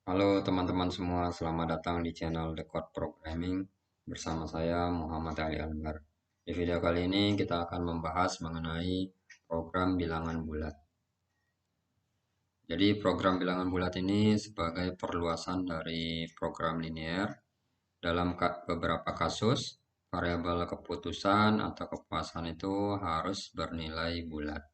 Halo teman-teman semua, selamat datang di channel The Code Programming bersama saya Muhammad Ali Albar. Di video kali ini kita akan membahas mengenai program bilangan bulat. Jadi program bilangan bulat ini sebagai perluasan dari program linear. Dalam beberapa kasus, variabel keputusan atau kepuasan itu harus bernilai bulat.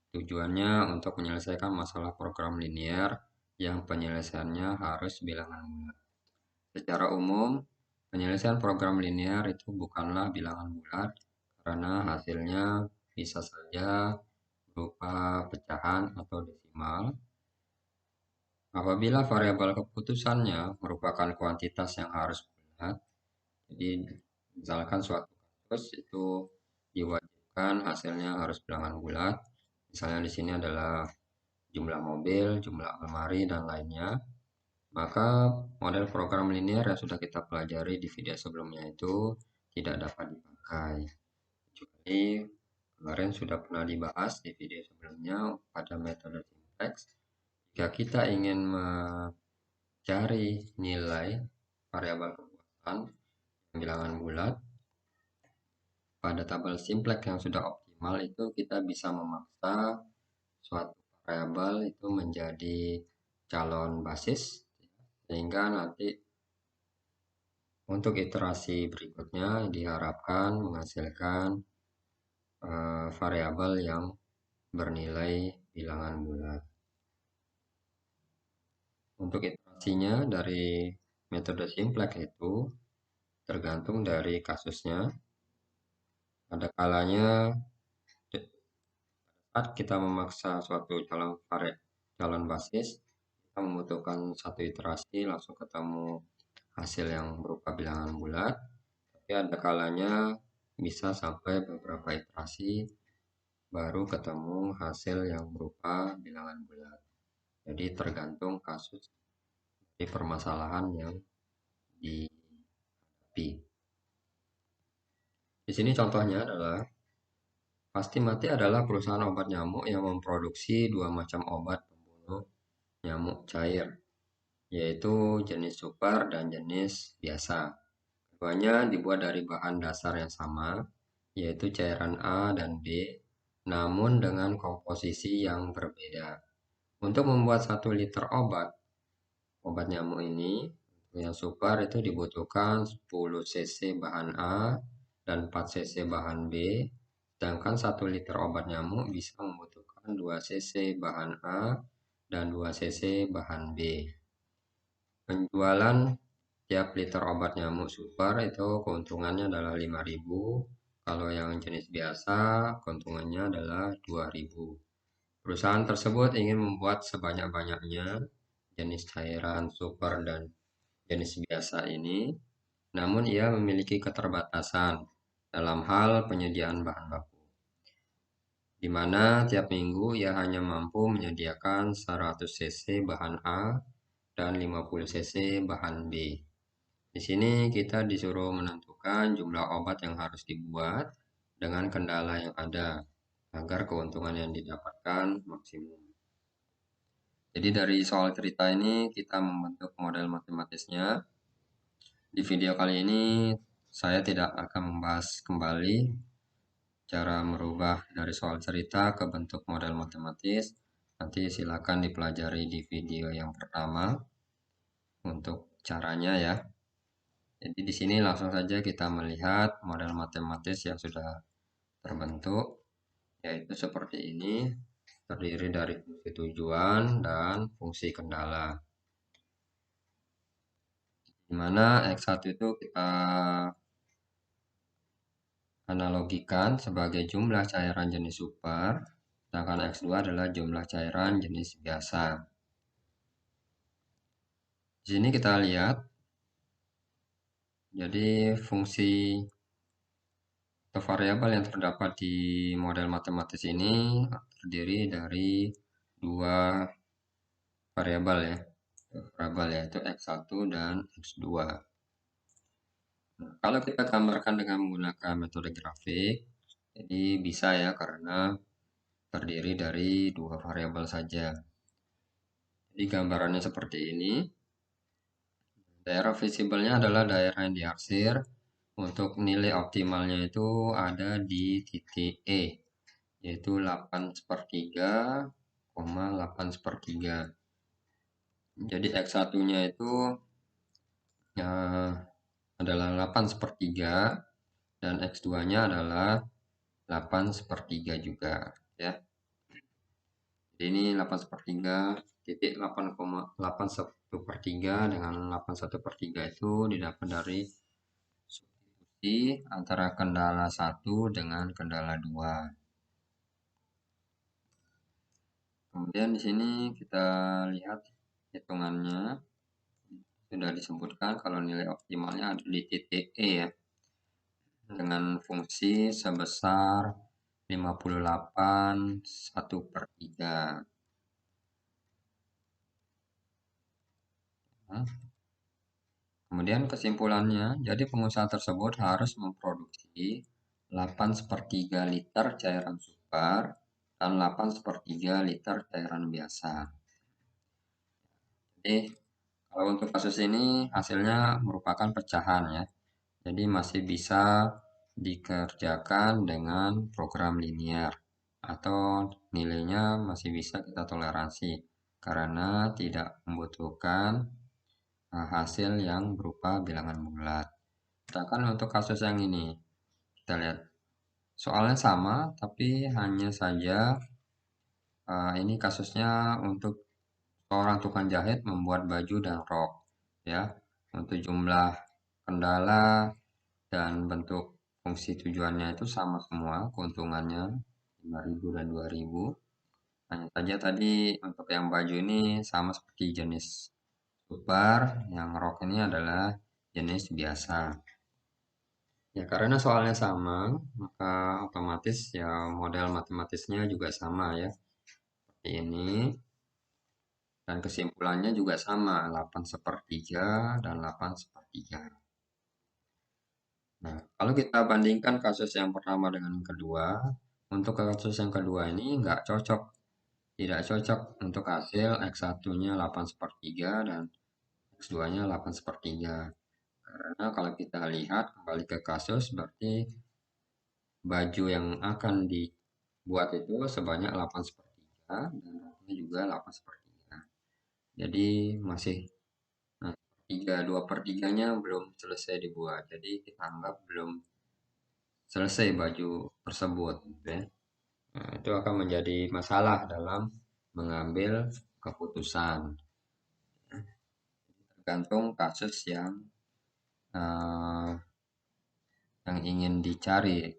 Tujuannya untuk menyelesaikan masalah program linear yang penyelesaiannya harus bilangan bulat. Secara umum, penyelesaian program linear itu bukanlah bilangan bulat karena hasilnya bisa saja berupa pecahan atau desimal. Apabila variabel keputusannya merupakan kuantitas yang harus bulat, jadi misalkan suatu kasus itu diwajibkan hasilnya harus bilangan bulat. Misalnya di sini adalah jumlah mobil, jumlah almari, dan lainnya. Maka model program linear yang sudah kita pelajari di video sebelumnya itu tidak dapat dipakai. Kecuali kemarin sudah pernah dibahas di video sebelumnya pada metode simplex. Jika kita ingin mencari nilai variabel kepuasan bilangan bulat pada tabel simplex yang sudah optimal itu kita bisa memaksa suatu variabel itu menjadi calon basis sehingga nanti untuk iterasi berikutnya diharapkan menghasilkan variabel yang bernilai bilangan bulat. Untuk iterasinya dari metode simplex itu tergantung dari kasusnya. Ada kalanya saat kita memaksa suatu calon basis, kita membutuhkan satu iterasi langsung ketemu hasil yang berupa bilangan bulat. Tapi ada kalanya bisa sampai beberapa iterasi baru ketemu hasil yang berupa bilangan bulat. Jadi tergantung kasus di permasalahan yang dihadapi. Di sini contohnya adalah Pasti Mati adalah perusahaan obat nyamuk yang memproduksi dua macam obat pembunuh nyamuk cair, yaitu jenis super dan jenis biasa. Keduanya dibuat dari bahan dasar yang sama, yaitu cairan A dan B, namun dengan komposisi yang berbeda. Untuk membuat 1 liter obat nyamuk ini, yang super itu dibutuhkan 10 cc bahan A dan 4 cc bahan B, sedangkan 1 liter obat nyamuk bisa membutuhkan 2 cc bahan A dan 2 cc bahan B. Penjualan tiap liter obat nyamuk super itu keuntungannya adalah 5.000. Kalau yang jenis biasa, keuntungannya adalah 2.000. Perusahaan tersebut ingin membuat sebanyak-banyaknya jenis cairan super dan jenis biasa ini, namun ia memiliki keterbatasan dalam hal penyediaan bahan baku, di mana tiap minggu ia hanya mampu menyediakan 100 cc bahan A dan 50 cc bahan B. Di sini kita disuruh menentukan jumlah obat yang harus dibuat dengan kendala yang ada agar keuntungan yang didapatkan maksimum. Jadi dari soal cerita ini kita membentuk model matematisnya. Di video kali ini saya tidak akan membahas kembali cara merubah dari soal cerita ke bentuk model matematis. Nanti silakan dipelajari di video yang pertama untuk caranya ya. Jadi di sini langsung saja kita melihat model matematis yang sudah terbentuk, yaitu seperti ini, terdiri dari fungsi tujuan dan fungsi kendala. Di mana X1 itu kita analogikan sebagai jumlah cairan jenis super, sedangkan X2 adalah jumlah cairan jenis biasa. Di sini kita lihat, jadi fungsi atau variabel yang terdapat di model matematis ini terdiri dari dua variabel ya, yaitu X1 dan X2. Nah, kalau kita gambarkan dengan menggunakan metode grafik, jadi bisa ya karena terdiri dari dua variabel saja. Jadi gambarannya seperti ini. Daerah visibelnya adalah daerah yang diarsir. Untuk nilai optimalnya itu ada di titik E, yaitu 8/3, 8/3. Jadi X1-nya itu adalah 8/3 dan X2-nya adalah 8/3 juga ya. Jadi ini 8/3 titik 8,81/3 dengan 81/3 itu didapat dari substitusi antara kendala 1 dengan kendala 2. Kemudian di sini kita lihat hitungannya. Sudah disebutkan kalau nilai optimalnya ada di titik E ya, dengan fungsi sebesar 58/1/3. Kemudian kesimpulannya, jadi pengusaha tersebut harus memproduksi 8/3 liter cairan super dan 8/3 liter cairan biasa. Jadi kalau untuk kasus ini hasilnya merupakan pecahan ya. Jadi masih bisa dikerjakan dengan program linear atau nilainya masih bisa kita toleransi karena tidak membutuhkan hasil yang berupa bilangan bulat. Sedangkan untuk kasus yang ini, kita lihat soalnya sama, tapi hanya saja ini kasusnya untuk seorang tukang jahit membuat baju dan rok, ya. Untuk jumlah kendala dan bentuk fungsi tujuannya itu sama semua, keuntungannya 5.000 dan 2.000. Hanya saja tadi untuk yang baju ini sama seperti jenis super, yang rok ini adalah jenis biasa. Ya, karena soalnya sama, maka otomatis ya model matematisnya juga sama ya. Seperti ini. Dan kesimpulannya juga sama, 8/3 dan 8/3. Nah, kalau kita bandingkan kasus yang pertama dengan yang kedua, untuk kasus yang kedua ini nggak cocok. Tidak cocok untuk hasil X1-nya 8/3 dan X2-nya 8/3. Karena kalau kita lihat kembali ke kasus, berarti baju yang akan dibuat itu sebanyak 8/3 dan roknya juga 8/3. Jadi masih 2/3-nya belum selesai dibuat. Jadi kita anggap belum selesai baju tersebut gitu ya. Nah, itu akan menjadi masalah dalam mengambil keputusan. Tergantung kasus uh, yang ingin dicari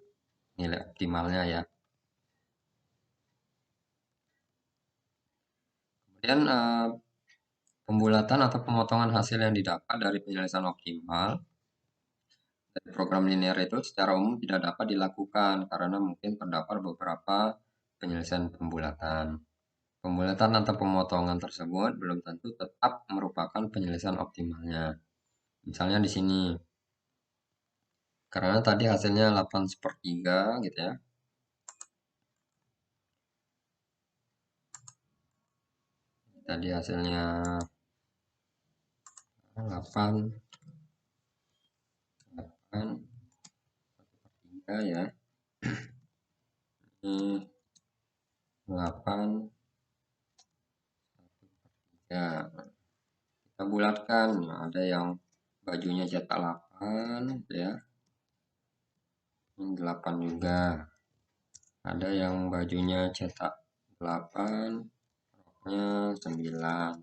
nilai optimalnya ya. Kemudian pembulatan atau pemotongan hasil yang didapat dari penyelesaian optimal dari program linear itu secara umum tidak dapat dilakukan karena mungkin terdapat beberapa penyelesaian pembulatan. Pembulatan atau pemotongan tersebut belum tentu tetap merupakan penyelesaian optimalnya. Misalnya di sini, karena tadi hasilnya 8/3 gitu ya. Tadi hasilnya 8, 8/3 ya. Ini 8/3. Kita bulatkan, ada yang bajunya cetak 8 gitu ya. Ini 8 juga. Ada yang bajunya cetak 8, roknya 9.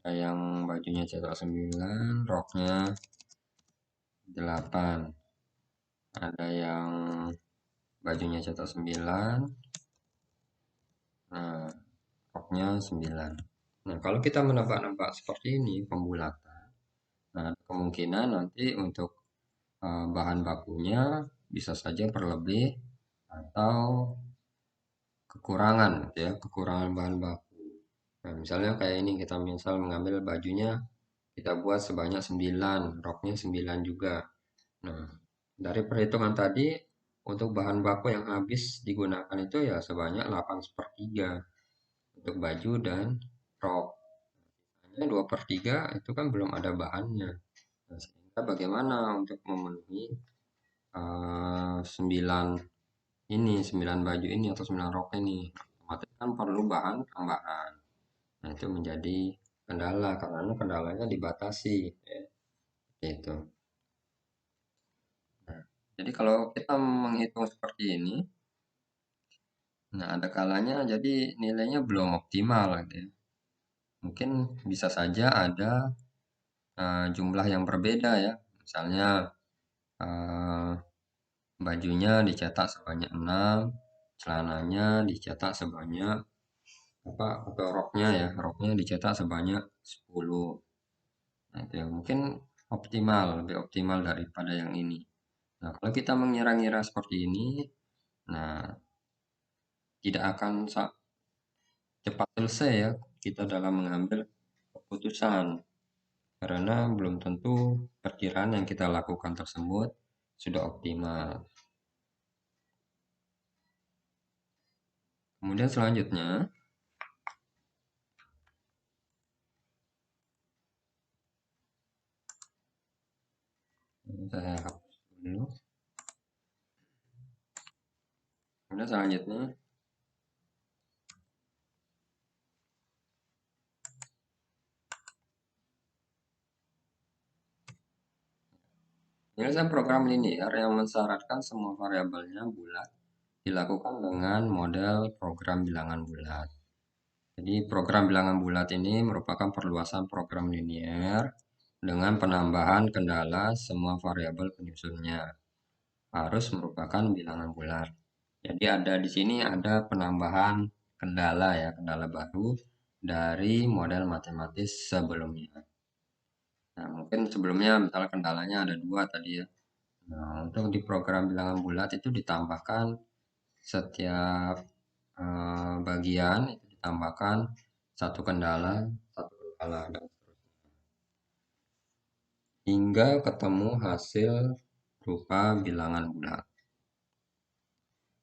Ada yang bajunya cetak 9, roknya 8. Ada yang bajunya cetak 9, nah roknya 9. Nah, kalau kita menebak-nebak seperti ini pembulatan, nah kemungkinan nanti untuk bahan bakunya bisa saja berlebih atau kekurangan ya, kekurangan bahan baku. Nah, misalnya kayak ini kita misal mengambil bajunya kita buat sebanyak 9, roknya 9 juga. Nah, dari perhitungan tadi untuk bahan baku yang habis digunakan itu ya sebanyak 8/3 untuk baju dan rok. Hanya 2/3 itu kan belum ada bahannya. Nah, sehingga bagaimana untuk memenuhi 9 baju ini atau 9 rok ini? Otomatis kan perlu bahan tambahan. Nah, itu menjadi kendala karena kendalanya dibatasi, ya, itu. Nah, jadi kalau kita menghitung seperti ini, nah ada kalanya jadi nilainya belum optimal gitu ya. Mungkin bisa saja ada jumlah yang berbeda ya. Misalnya eh, bajunya dicetak sebanyak 6, celananya dicetak sebanyak apa atau roknya ya, roknya dicetak sebanyak 10. Nah, itu yang mungkin optimal, lebih optimal daripada yang ini. Nah, kalau kita mengira-ngira seperti ini, nah tidak akan cepat selesai ya kita dalam mengambil keputusan karena belum tentu perkiraan yang kita lakukan tersebut sudah optimal. Kemudian selanjutnya saya hapus dulu. Kemudian selanjutnya penyelesaian program linear yang mensyaratkan semua variabelnya bulat dilakukan dengan model program bilangan bulat. Jadi program bilangan bulat ini merupakan perluasan program linear dengan penambahan kendala semua variabel penyusunnya harus merupakan bilangan bulat. Jadi ada di sini ada penambahan kendala ya, kendala baru dari model matematis sebelumnya. Nah, mungkin sebelumnya misalnya kendalanya ada dua tadi ya. Nah, untuk di program bilangan bulat itu ditambahkan setiap bagian itu ditambahkan satu kendala, satu kendala dan hingga ketemu hasil berupa bilangan bulat.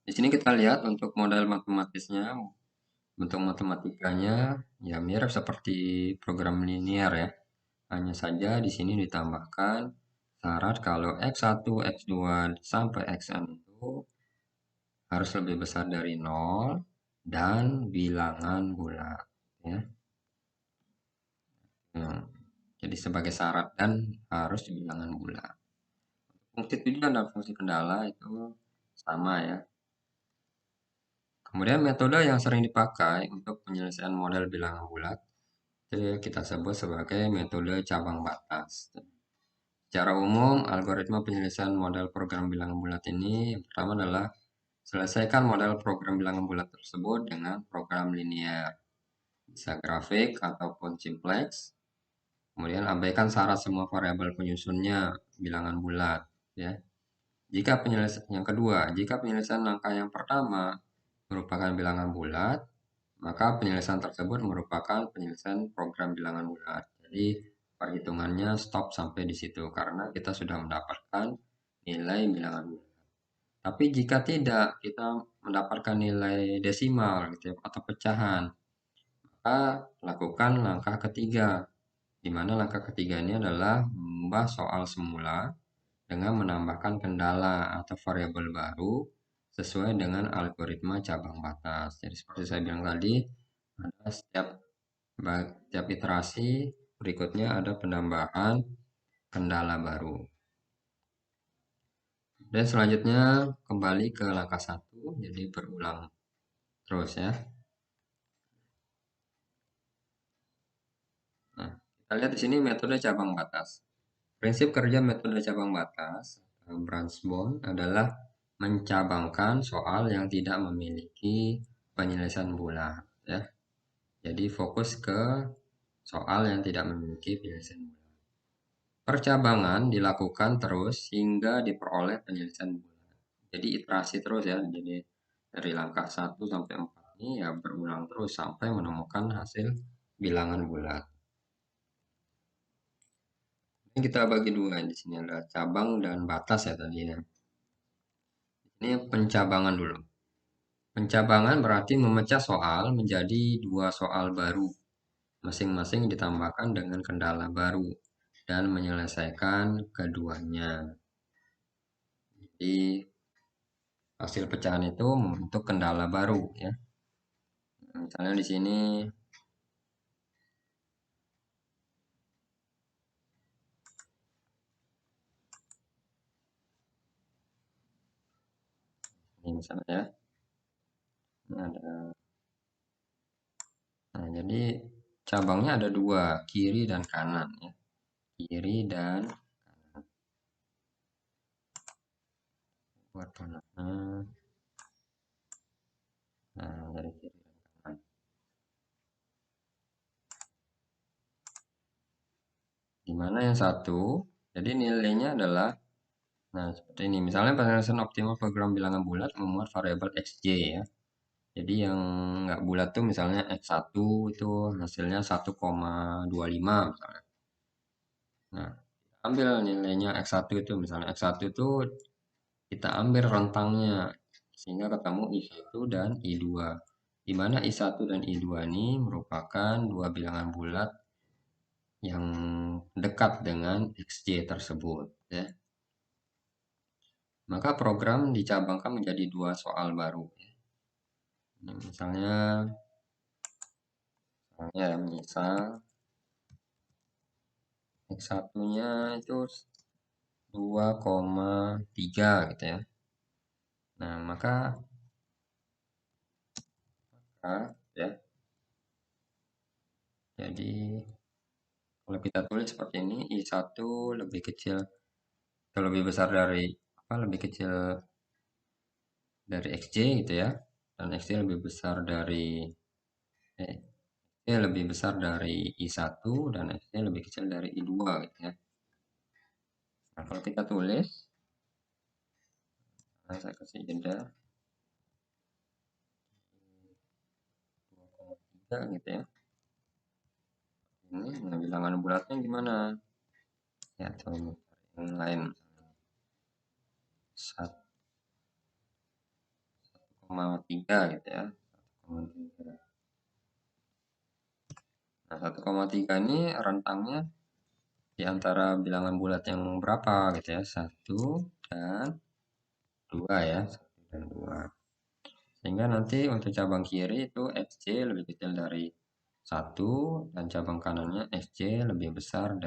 Di sini kita lihat untuk model matematisnya, bentuk matematikanya ya mirip seperti program linear ya. Hanya saja di sini ditambahkan syarat kalau X1, X2 sampai Xn itu harus lebih besar dari 0 dan bilangan bulat ya. Hmm, jadi sebagai syarat dan harus bilangan bulat. Fungsi tujuan dan fungsi kendala itu sama ya. Kemudian metode yang sering dipakai untuk penyelesaian model bilangan bulat itu kita sebut sebagai metode cabang batas. Secara umum, algoritma penyelesaian model program bilangan bulat ini yang pertama adalah selesaikan model program bilangan bulat tersebut dengan program linear, bisa grafik ataupun simplex. Kemudian abaikan syarat semua variabel penyusunnya bilangan bulat, ya. Jika penyelesaian yang kedua, jika penyelesaian langkah yang pertama merupakan bilangan bulat, maka penyelesaian tersebut merupakan penyelesaian program bilangan bulat. Jadi perhitungannya stop sampai di situ karena kita sudah mendapatkan nilai bilangan bulat. Tapi jika tidak, kita mendapatkan nilai desimal gitu ya, atau pecahan, maka lakukan langkah ketiga, di mana langkah ketiga ini adalah mengubah soal semula dengan menambahkan kendala atau variabel baru sesuai dengan algoritma cabang batas. Jadi seperti saya bilang tadi, ada setiap iterasi berikutnya ada penambahan kendala baru. Dan selanjutnya kembali ke langkah 1, jadi berulang terus ya. Nah, kita lihat di sini metode cabang batas. Prinsip kerja metode cabang batas branch bound adalah mencabangkan soal yang tidak memiliki penyelesaian bulat ya. Jadi fokus ke soal yang tidak memiliki penyelesaian bulat. Percabangan dilakukan terus hingga diperoleh penyelesaian bulat. Jadi iterasi terus ya. Jadi dari langkah 1 sampai 4 ini ya berulang terus sampai menemukan hasil bilangan bulat. Ini kita bagi dua di sini ada cabang dan batas ya tadi ya. Ini pencabangan dulu. Pencabangan berarti memecah soal menjadi dua soal baru masing-masing ditambahkan dengan kendala baru dan menyelesaikan keduanya. Jadi hasil pecahan itu membentuk kendala baru ya. Misalnya di sini ini misalnya ya. Ini ada. Nah, jadi cabangnya ada dua, kiri dan kanan ya. Kiri dan buat panahnya. Nah, dari kiri dan kanan. Dimana yang satu, jadi nilainya adalah, nah seperti ini. Misalnya penyelesaian optimal program bilangan bulat memuat variabel xj ya. Jadi yang nggak bulat tuh misalnya x1 itu hasilnya 1,25 misalnya. Nah, ambil nilainya x1 itu, misalnya x1 itu kita ambil rentangnya sehingga ketemu I1 dan I2. Di mana I1 dan I2 ini merupakan dua bilangan bulat yang dekat dengan xj tersebut ya. Maka program dicabangkan menjadi dua soal baru. Ini misalnya misal X1-nya itu 2,3 gitu ya. Nah, maka ya. Jadi kalau kita tulis seperti ini, I1 lebih kecil atau lebih besar dari lebih kecil dari XJ gitu ya. Dan XJ lebih besar dari XJ lebih besar dari I1 dan XJ lebih kecil dari I2 gitu ya. Nah, kalau kita tulis, nah saya kasih jeda 2,3 gitu ya. Ini nah bilangan bulatnya gimana? Ya, coba yang lain. 1,3 gitu ya. 1,3. Nah, 1,3 ini rentangnya di antara bilangan bulat yang berapa gitu ya? 1 dan 2 ya. 1 dan 2. Sehingga nanti untuk cabang kiri itu XJ lebih kecil dari 1 dan cabang kanannya XJ lebih besar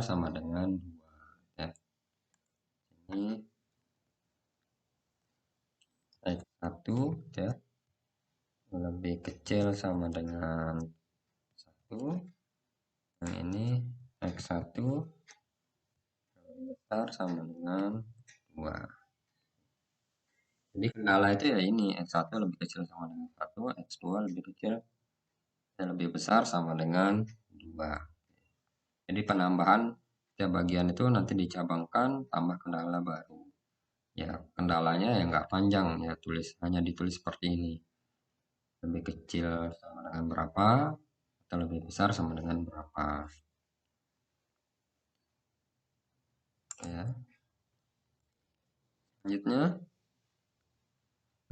sama dengan 2 ya. Ini X1 ya lebih kecil sama dengan 1. Yang ini X1 lebih besar sama dengan 2. Jadi kendala itu ya ini, X1 lebih kecil sama dengan 1, X2 lebih kecil dan lebih besar sama dengan 2. Jadi penambahan setiap bagian itu nanti dicabangkan tambah kendala baru. Ya, kendalanya ya nggak panjang ya, hanya ditulis seperti ini. Lebih kecil sama dengan berapa, atau lebih besar sama dengan berapa. Ya. Selanjutnya,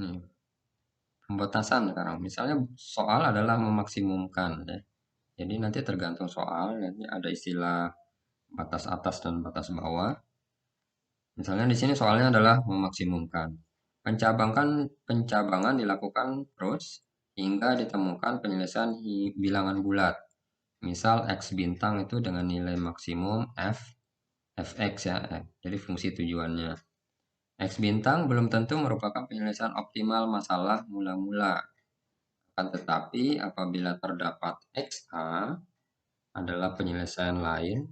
nih, pembatasan sekarang. Misalnya soal adalah memaksimumkan ya. Jadi nanti tergantung soal, nanti ada istilah batas atas dan batas bawah. Misalnya di sini soalnya adalah memaksimumkan. Pencabangan dilakukan terus hingga ditemukan penyelesaian bilangan bulat. Misal X bintang itu dengan nilai maksimum fx ya. Jadi fungsi tujuannya. X bintang belum tentu merupakan penyelesaian optimal masalah mula-mula. Akan tetapi apabila terdapat XA adalah penyelesaian lain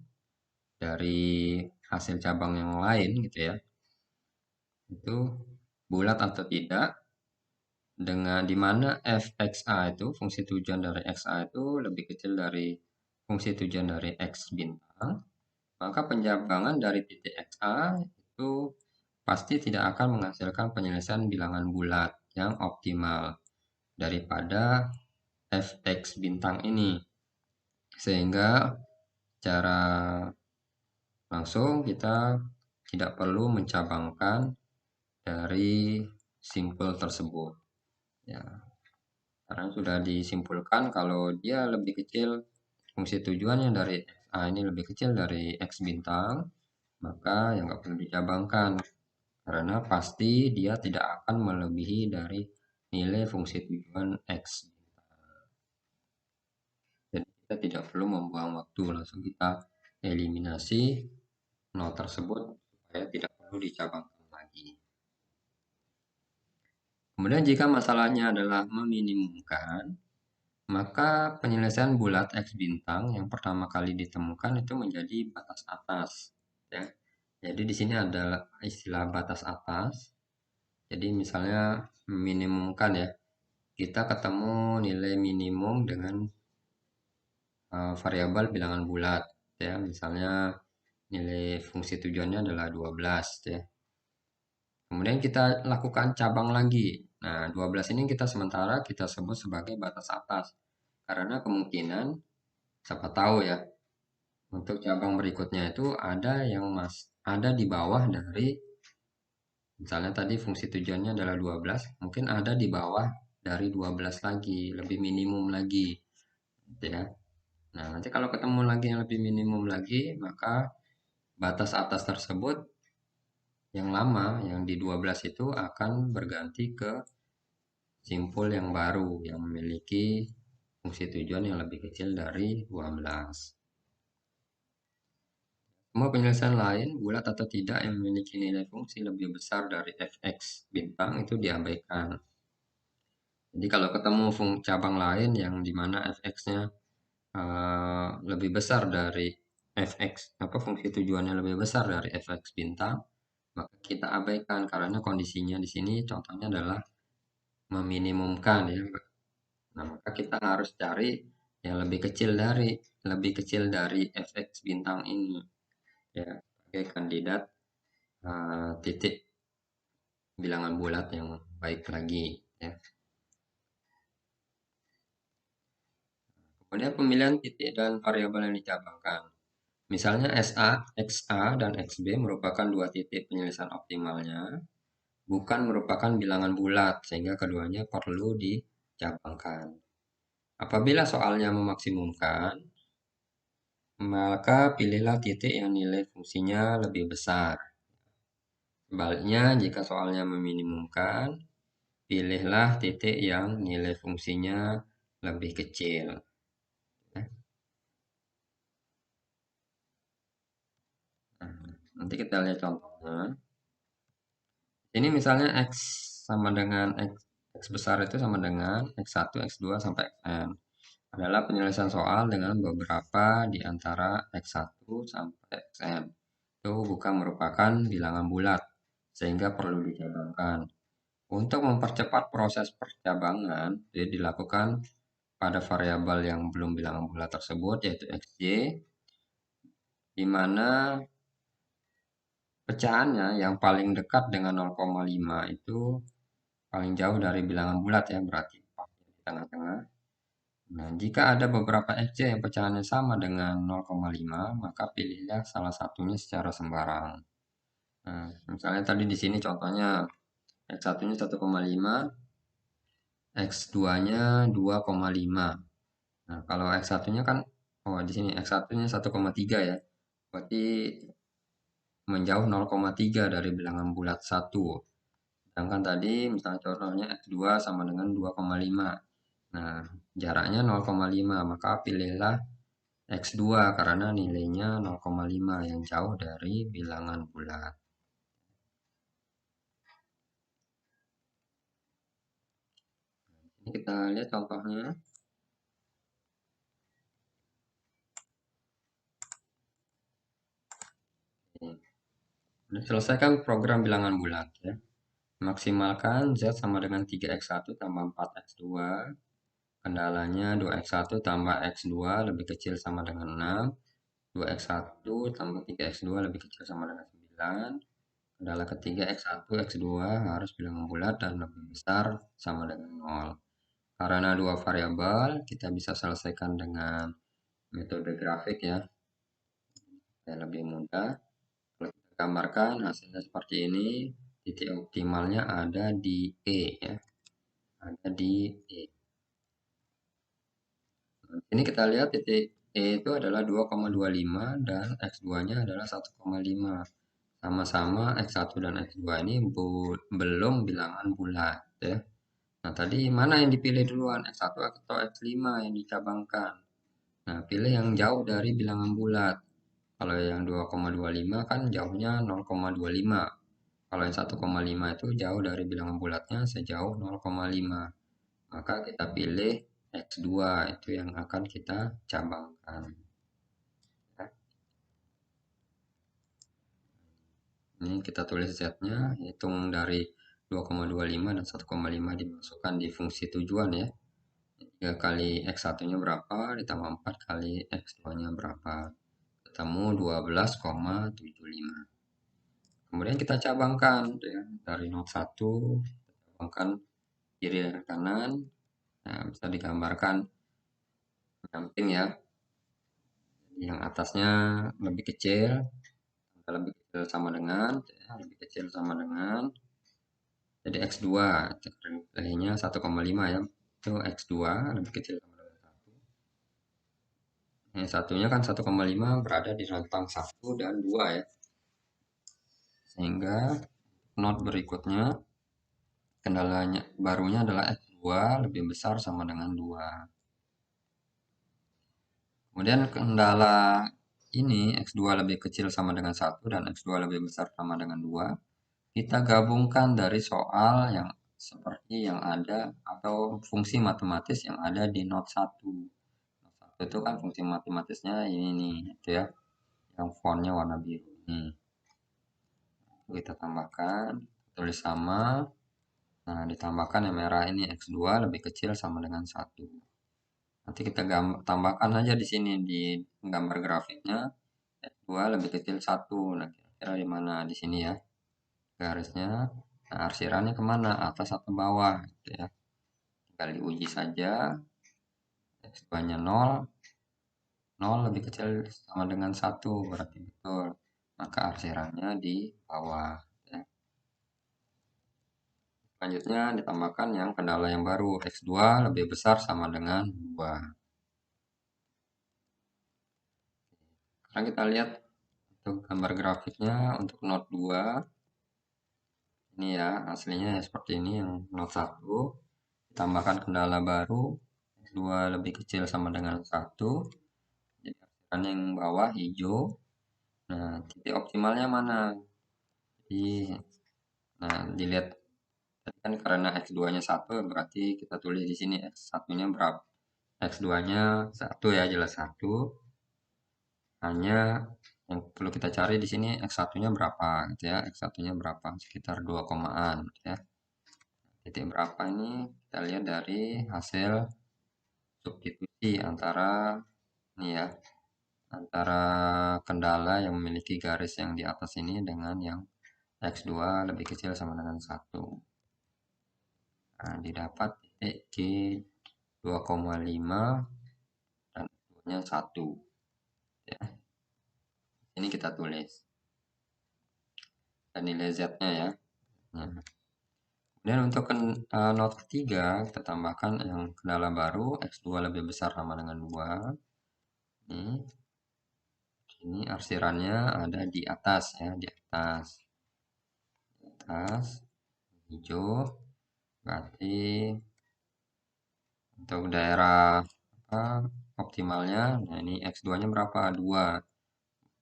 dari hasil cabang yang lain gitu ya. Itu bulat atau tidak dengan dimana fxa itu fungsi tujuan dari xa itu lebih kecil dari fungsi tujuan dari x bintang, maka penjabangan dari titik xa itu pasti tidak akan menghasilkan penyelesaian bilangan bulat yang optimal daripada fx bintang ini. Sehingga cara langsung kita tidak perlu mencabangkan dari simpel tersebut ya. Karena sudah disimpulkan kalau dia lebih kecil, fungsi tujuannya dari A ini lebih kecil dari X bintang, maka yang nggak perlu dicabangkan. Karena pasti dia tidak akan melebihi dari nilai fungsi tujuan X. Jadi kita tidak perlu membuang waktu, langsung kita eliminasi nol tersebut supaya tidak perlu dicabangkan lagi. Kemudian jika masalahnya adalah meminimumkan, maka penyelesaian bulat X bintang yang pertama kali ditemukan itu menjadi batas atas. Ya. Jadi di sini ada istilah batas atas. Jadi misalnya meminimumkan ya, kita ketemu nilai minimum dengan variabel bilangan bulat. Ya, misalnya nilai fungsi tujuannya adalah 12 ya. Kemudian kita lakukan cabang lagi. Nah, 12 ini kita sementara kita sebut sebagai batas atas. Karena kemungkinan, siapa tahu ya, untuk cabang berikutnya itu ada di bawah dari, misalnya tadi fungsi tujuannya adalah 12, mungkin ada di bawah dari 12 lagi, lebih minimum lagi, gitu ya. Nah, nanti kalau ketemu lagi yang lebih minimum lagi, maka batas atas tersebut yang lama, yang di 12 itu akan berganti ke simpul yang baru yang memiliki fungsi tujuan yang lebih kecil dari 12. Semua penyelesaian lain, bulat atau tidak, yang memiliki nilai fungsi lebih besar dari fx bintang itu diabaikan. Jadi kalau ketemu cabang lain yang dimana fx-nya lebih besar dari fx, apa fungsi tujuannya lebih besar dari fx bintang, maka kita abaikan karena kondisinya di sini contohnya adalah meminimumkan ya. Nah, maka kita harus cari yang lebih kecil dari fx bintang ini ya sebagai kandidat titik bilangan bulat yang baik lagi ya. Kemudian pemilihan titik dan variabel yang dicabangkan. Misalnya SA, XA, dan XB merupakan dua titik penyelesaian optimalnya, bukan merupakan bilangan bulat, sehingga keduanya perlu dicabangkan. Apabila soalnya memaksimumkan, maka pilihlah titik yang nilai fungsinya lebih besar. Sebaliknya, jika soalnya meminimumkan, pilihlah titik yang nilai fungsinya lebih kecil. Nah, nanti kita lihat contohnya. Ini misalnya X sama dengan X besar itu sama dengan X1, X2, sampai Xn. Adalah penyelesaian soal dengan beberapa di antara X1 sampai Xn. Itu bukan merupakan bilangan bulat, sehingga perlu dicabangkan. Untuk mempercepat proses percabangan, jadi dilakukan pada variabel yang belum bilangan bulat tersebut, yaitu Xj, di mana pecahannya yang paling dekat dengan 0,5 itu paling jauh dari bilangan bulat ya, berarti 4 di tengah-tengah. Nah, jika ada beberapa Xj yang pecahannya sama dengan 0,5, maka pilihlah salah satunya secara sembarang. Nah, misalnya tadi di sini contohnya X1-nya 1,5, X2-nya 2,5. Nah, kalau X1-nya kan, oh di sini X1-nya 1,3 ya. Berarti menjauh 0,3 dari bilangan bulat 1. Sedangkan tadi misalnya contohnya X2 sama dengan 2,5. Nah, jaraknya 0,5, maka pilihlah X2 karena nilainya 0,5 yang jauh dari bilangan bulat. Ini kita lihat contohnya. Selesaikan program bilangan bulat ya. Maksimalkan Z sama dengan 3x1 tambah 4x2. Kendalanya 2x1 tambah x2 lebih kecil sama dengan 6. 2x1 tambah 3x2 lebih kecil sama dengan 9. Kendala ketiga x1, x2 harus bilangan bulat dan lebih besar sama dengan 0. Karena dua variabel, kita bisa selesaikan dengan metode grafik ya. Yang lebih mudah. Kalau kita gambarkan hasilnya seperti ini, titik optimalnya ada di E ya. Ada di E. Ini kita lihat titik E itu adalah 2,25 dan X2-nya adalah 1,5. Sama-sama X1 dan X2 ini belum bilangan bulat ya. Nah, tadi mana yang dipilih duluan, X1 atau X5 yang dicabangkan? Nah, pilih yang jauh dari bilangan bulat. Kalau yang 2,25 kan jauhnya 0,25. Kalau yang 1,5 itu jauh dari bilangan bulatnya sejauh 0,5. Maka kita pilih X2, itu yang akan kita cabangkan. Ya. Ini kita tulis Z-nya, hitung dari 2,25 dan 1,5 dimasukkan di fungsi tujuan ya. 3 kali X1-nya berapa, ditambah 4 kali X2-nya berapa. Ketemu 12,75. Kemudian kita cabangkan ya, dari 01, cabangkan kiri dan kanan. Nah, bisa digambarkan samping ya. Yang atasnya lebih kecil, lebih kecil sama dengan, ya, lebih kecil sama dengan, jadi X2, nilainya 1,5 ya, itu X2 lebih kecil sama dengan 1. Yang satunya kan 1,5 berada di rentang 1 dan 2 ya, sehingga not berikutnya kendalanya barunya adalah X2 lebih besar sama dengan 2. Kemudian kendala ini X2 lebih kecil sama dengan 1 dan X2 lebih besar sama dengan 2. Kita gabungkan dari soal yang seperti yang ada atau fungsi matematis yang ada di not 1. Not 1 itu kan fungsi matematisnya ini nih, itu ya. Yang fontnya warna biru ini. Kita tambahkan, tulis sama. Nah, ditambahkan yang merah ini X2 lebih kecil sama dengan 1. Nanti kita tambahkan aja di sini di gambar grafiknya X2 lebih kecil 1. Nah, kira-kira di mana di sini ya garisnya. Nah, arsirannya kemana? Atas atau bawah? Gitu ya. Tinggal diuji saja. X2-nya 0. 0 lebih kecil sama dengan 1. Berarti betul. Maka arsirannya di bawah. Ya. Selanjutnya ditambahkan yang kendala yang baru. X2 lebih besar sama dengan 2. Sekarang kita lihat untuk gambar grafiknya untuk not 2. Ini ya, aslinya ya seperti ini yang not 1. Tambahkan kendala baru, X2 lebih kecil sama dengan 1. Jadi arsiran yang bawah hijau. Nah, titik optimalnya mana? Jadi, nah dilihat tadi kan karena X2-nya 1 berarti kita tulis di sini X1-nya berapa? X2-nya 1 ya, jelas 1. Hanya yang perlu kita cari di sini X1-nya berapa gitu ya. X1-nya berapa? Sekitar 2 komaan gitu ya. Titik berapa ini kita lihat dari hasil substitusi antara ini ya, antara kendala yang memiliki garis yang di atas ini dengan yang X2 lebih kecil sama dengan 1. Nah, didapat titik G 2,5 dan X2-nya 1 ya. Ini kita tulis dan nilai Z-nya ya. Nah, kemudian untuk not ketiga kita tambahkan yang kendala baru X2 lebih besar sama dengan 2. Ini arsirannya ada di atas ya, di atas. Di atas hijau berarti untuk daerah apa, optimalnya. Nah, ini X2-nya berapa? 2.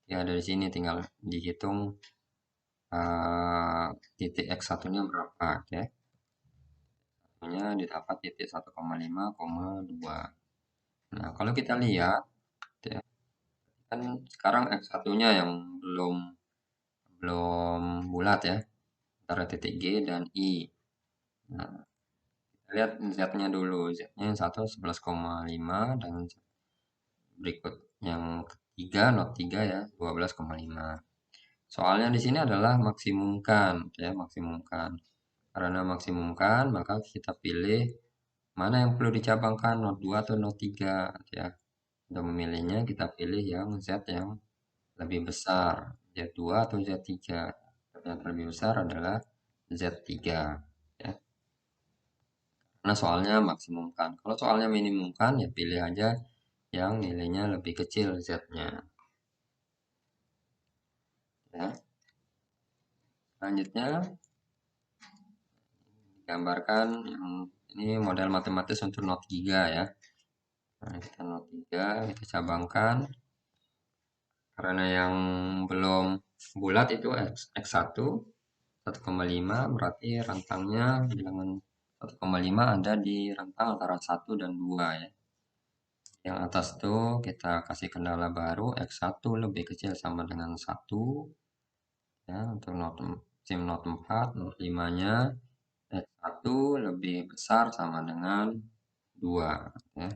Ya, dari sini tinggal dihitung titik X1-nya berapa ya. Nya didapat titik 1,5,2. Nah, kalau kita lihat ya, kan sekarang X1-nya yang belum belum bulat ya, antara titik G dan I. Nah, kita lihat Z-nya dulu. Z-nya yang satu 11,5 dan berikut yang ketiga not 3 ya 12,5. Soalnya di sini adalah maksimumkan ya, maksimumkan. Karena maksimumkan maka kita pilih mana yang perlu dicabangkan, not 2 atau not 3 ya. Untuk memilihnya kita pilih yang Z yang lebih besar, Z2 atau Z3. Yang lebih besar adalah Z3 ya. Karena soalnya maksimumkan. Kalau soalnya minimumkan ya pilih aja yang nilainya lebih kecil Z-nya. Ya. Selanjutnya gambarkan yang ini model matematis untuk not giga ya. Nah, kita not 3, kita cabangkan. Karena yang belum bulat itu X1, 1,5 berarti rentangnya bilangan 1,5 ada di rentang antara 1 dan 2 ya. Yang atas tuh kita kasih kendala baru X1 lebih kecil sama dengan 1 ya untuk SIM not 4, not 5-nya X1 lebih besar sama dengan 2 ya.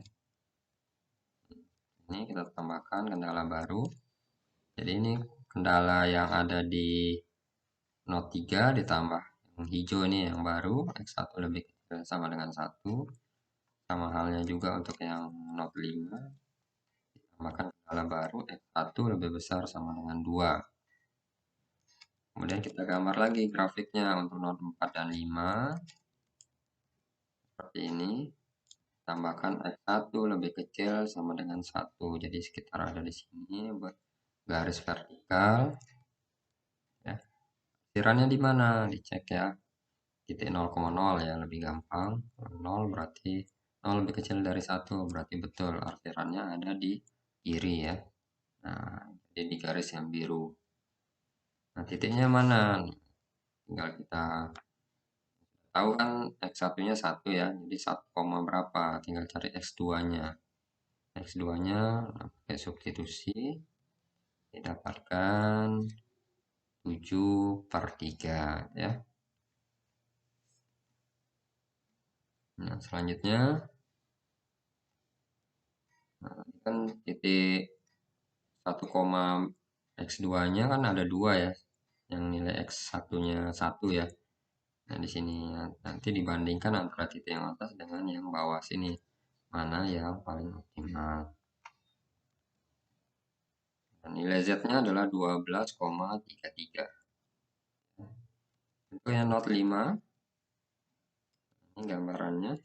Ini kita tambahkan kendala baru. Jadi ini kendala yang ada di Note 3 ditambah yang hijau ini yang baru X1 lebih kecil sama dengan 1. Sama halnya juga untuk yang Note 5 ditambahkan kendala baru X1 lebih besar sama dengan 2. Kemudian kita gambar lagi grafiknya untuk Note 4 dan 5 seperti ini. Tambahkan X1 lebih kecil sama dengan 1. Jadi sekitar ada di sini buat garis vertikal ya. Kira-kiranya di mana? Dicek ya. Titik 0,0 ya lebih gampang. 0 berarti 0 lebih kecil dari 1 berarti betul artirannya ada di kiri ya. Nah, jadi di garis yang biru. Nah, titiknya mana? Tinggal kita tahu kan X1-nya 1 ya. Jadi 1, berapa? Tinggal cari X2-nya. X2-nya pakai substitusi didapatkan 7/3 ya. Nah, selanjutnya kan titik 1, X2-nya kan ada 2 ya. Yang nilai X1-nya 1 ya. Nah, di sini nanti dibandingkan antara titik yang atas dengan yang bawah sini. Mana yang paling optimal. Dan nilai Z-nya adalah 12,33. Untuk yang Note 5, ini gambarannya.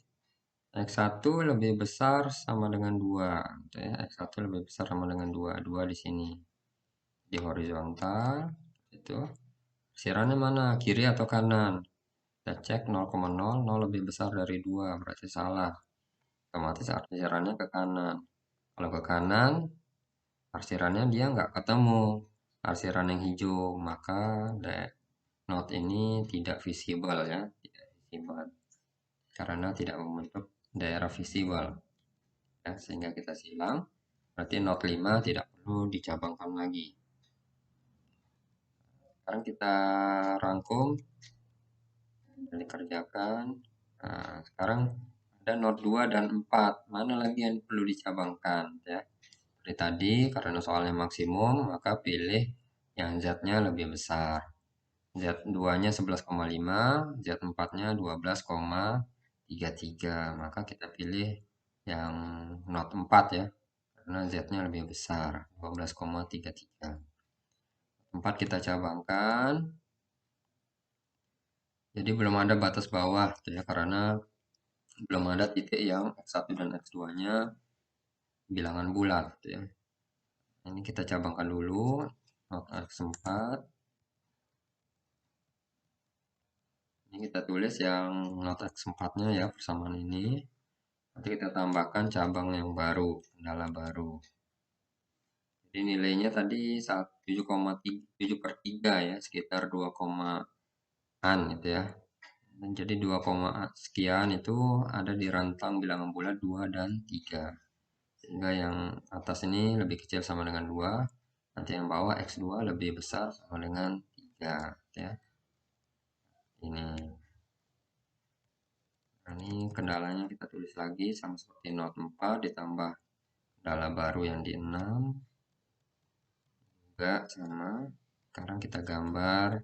X1 lebih besar sama dengan 2. Ya, X1 lebih besar sama dengan 2. 2 di sini. Di horizontal, itu. Sirannya mana? Kiri atau kanan? Kita cek 0,0, 0 lebih besar dari 2, berarti salah. Otomatis arsirannya ke kanan. Kalau ke kanan, arsirannya dia nggak ketemu arsiran yang hijau, maka note ini tidak visible ya, tidak visible karena tidak membentuk daerah visible ya, sehingga kita silang. Berarti note 5 tidak perlu dicabangkan lagi. Sekarang kita rangkum dan dikerjakan. Nah, sekarang ada note 2 dan 4. Mana lagi yang perlu dicabangkan ya? Seperti tadi, karena soalnya maksimum, maka pilih yang Z-nya lebih besar. Z2-nya 11,5, Z4-nya 12,33. Maka kita pilih yang Note 4 ya, karena Z-nya lebih besar, 12,33. 4 kita cabangkan. Jadi belum ada batas bawah ya, karena belum ada titik yang X1 dan X2-nya bilangan bulat ya. Ini kita cabangkan dulu Note X4. Ini kita tulis yang Note X4-nya ya, persamaan ini. Nanti kita tambahkan cabang yang baru, kendala baru. Jadi nilainya tadi 7,3 ya, sekitar 2, gitu ya. Dan jadi 2, sekian itu ada di rantang bilangan bulat 2 dan 3. Sehingga yang atas ini lebih kecil sama dengan 2, nanti yang bawah X2 lebih besar sama dengan 3 ya. Ini. Nah, ini kendalanya kita tulis lagi sama seperti Note 4 ditambah kendala baru yang di 6 juga sama. Sekarang kita gambar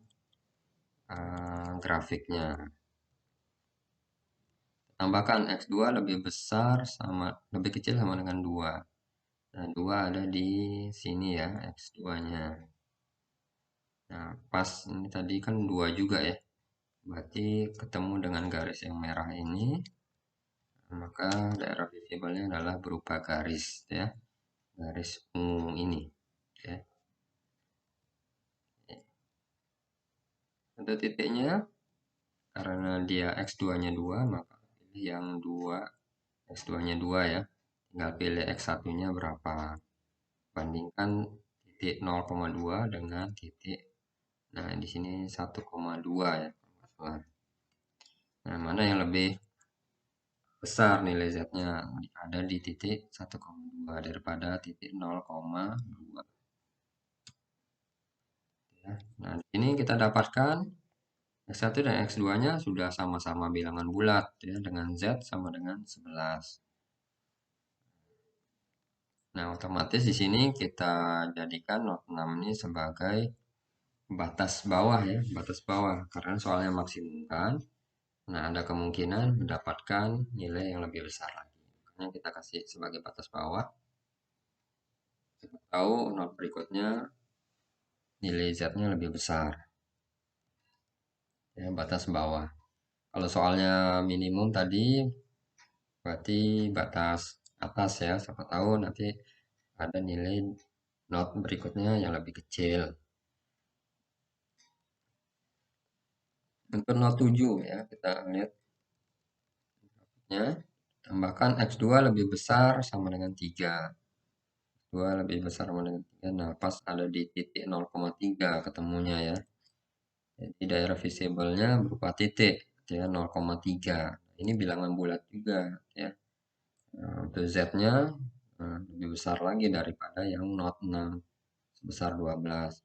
grafiknya. Tambahkan X2 lebih besar sama lebih kecil sama dengan 2. Nah, 2 ada di sini ya X2-nya. Nah, pas ini tadi kan 2 juga ya. Berarti ketemu dengan garis yang merah ini. Maka daerah visible-nya adalah berupa garis ya, garis ungu ini ya. Untuk titiknya, karena dia x2-nya 2, maka pilih yang 2, x2-nya 2 ya. Tinggal pilih x1-nya berapa. Bandingkan titik 0,2 dengan titik, nah di sini 1,2 ya. Nah, mana yang lebih besar nilai Z-nya? Ada di titik 1,2 daripada titik 0,2. Ya. Nah, di sini kita dapatkan X1 dan X2-nya sudah sama-sama bilangan bulat ya, dengan Z sama dengan 11. Nah, otomatis di sini kita jadikan not 6 ini sebagai batas bawah ya, batas bawah karena soalnya maksimum kan. Nah, ada kemungkinan mendapatkan nilai yang lebih besar lagi. Makanya kita kasih sebagai batas bawah. Kita tahu not berikutnya nilai Z-nya lebih besar. Ya, batas bawah. Kalau soalnya minimum tadi berarti batas atas ya. Siapa tahu nanti ada nilai not berikutnya yang lebih kecil. Untuk not 7 ya, kita lihat ya. Tambahkan X2 lebih besar sama dengan 3. 2 lebih besar sama dengan 3. Nah, pas ada di titik 0,3 ketemunya ya. Jadi daerah visible-nya berupa titik ya 0,3. Ini bilangan bulat juga ya. Nah, untuk Z-nya lebih besar lagi daripada yang not 6 sebesar 12.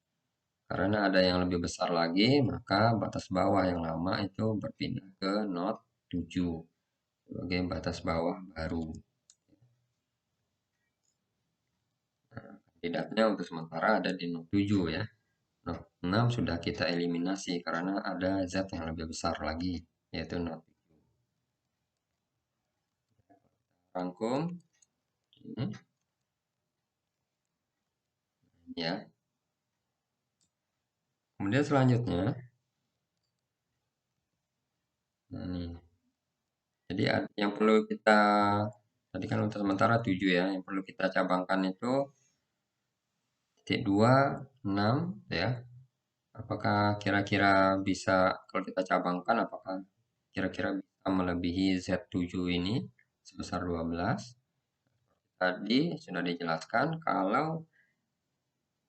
Karena ada yang lebih besar lagi, maka batas bawah yang lama itu berpindah ke not 7 sebagai batas bawah baru. Nah, kandidatnya untuk sementara ada di not 7 ya. Not 6 sudah kita eliminasi karena ada Z yang lebih besar lagi, yaitu not 7. Rangkum ini ya. Kemudian selanjutnya, nah ini. Jadi yang perlu kita, tadi kan untuk sementara 7 ya, yang perlu kita cabangkan itu titik 2, 6 ya. Apakah kira-kira bisa, kalau kita cabangkan, apakah kira-kira bisa melebihi Z7 ini sebesar 12? Tadi sudah dijelaskan kalau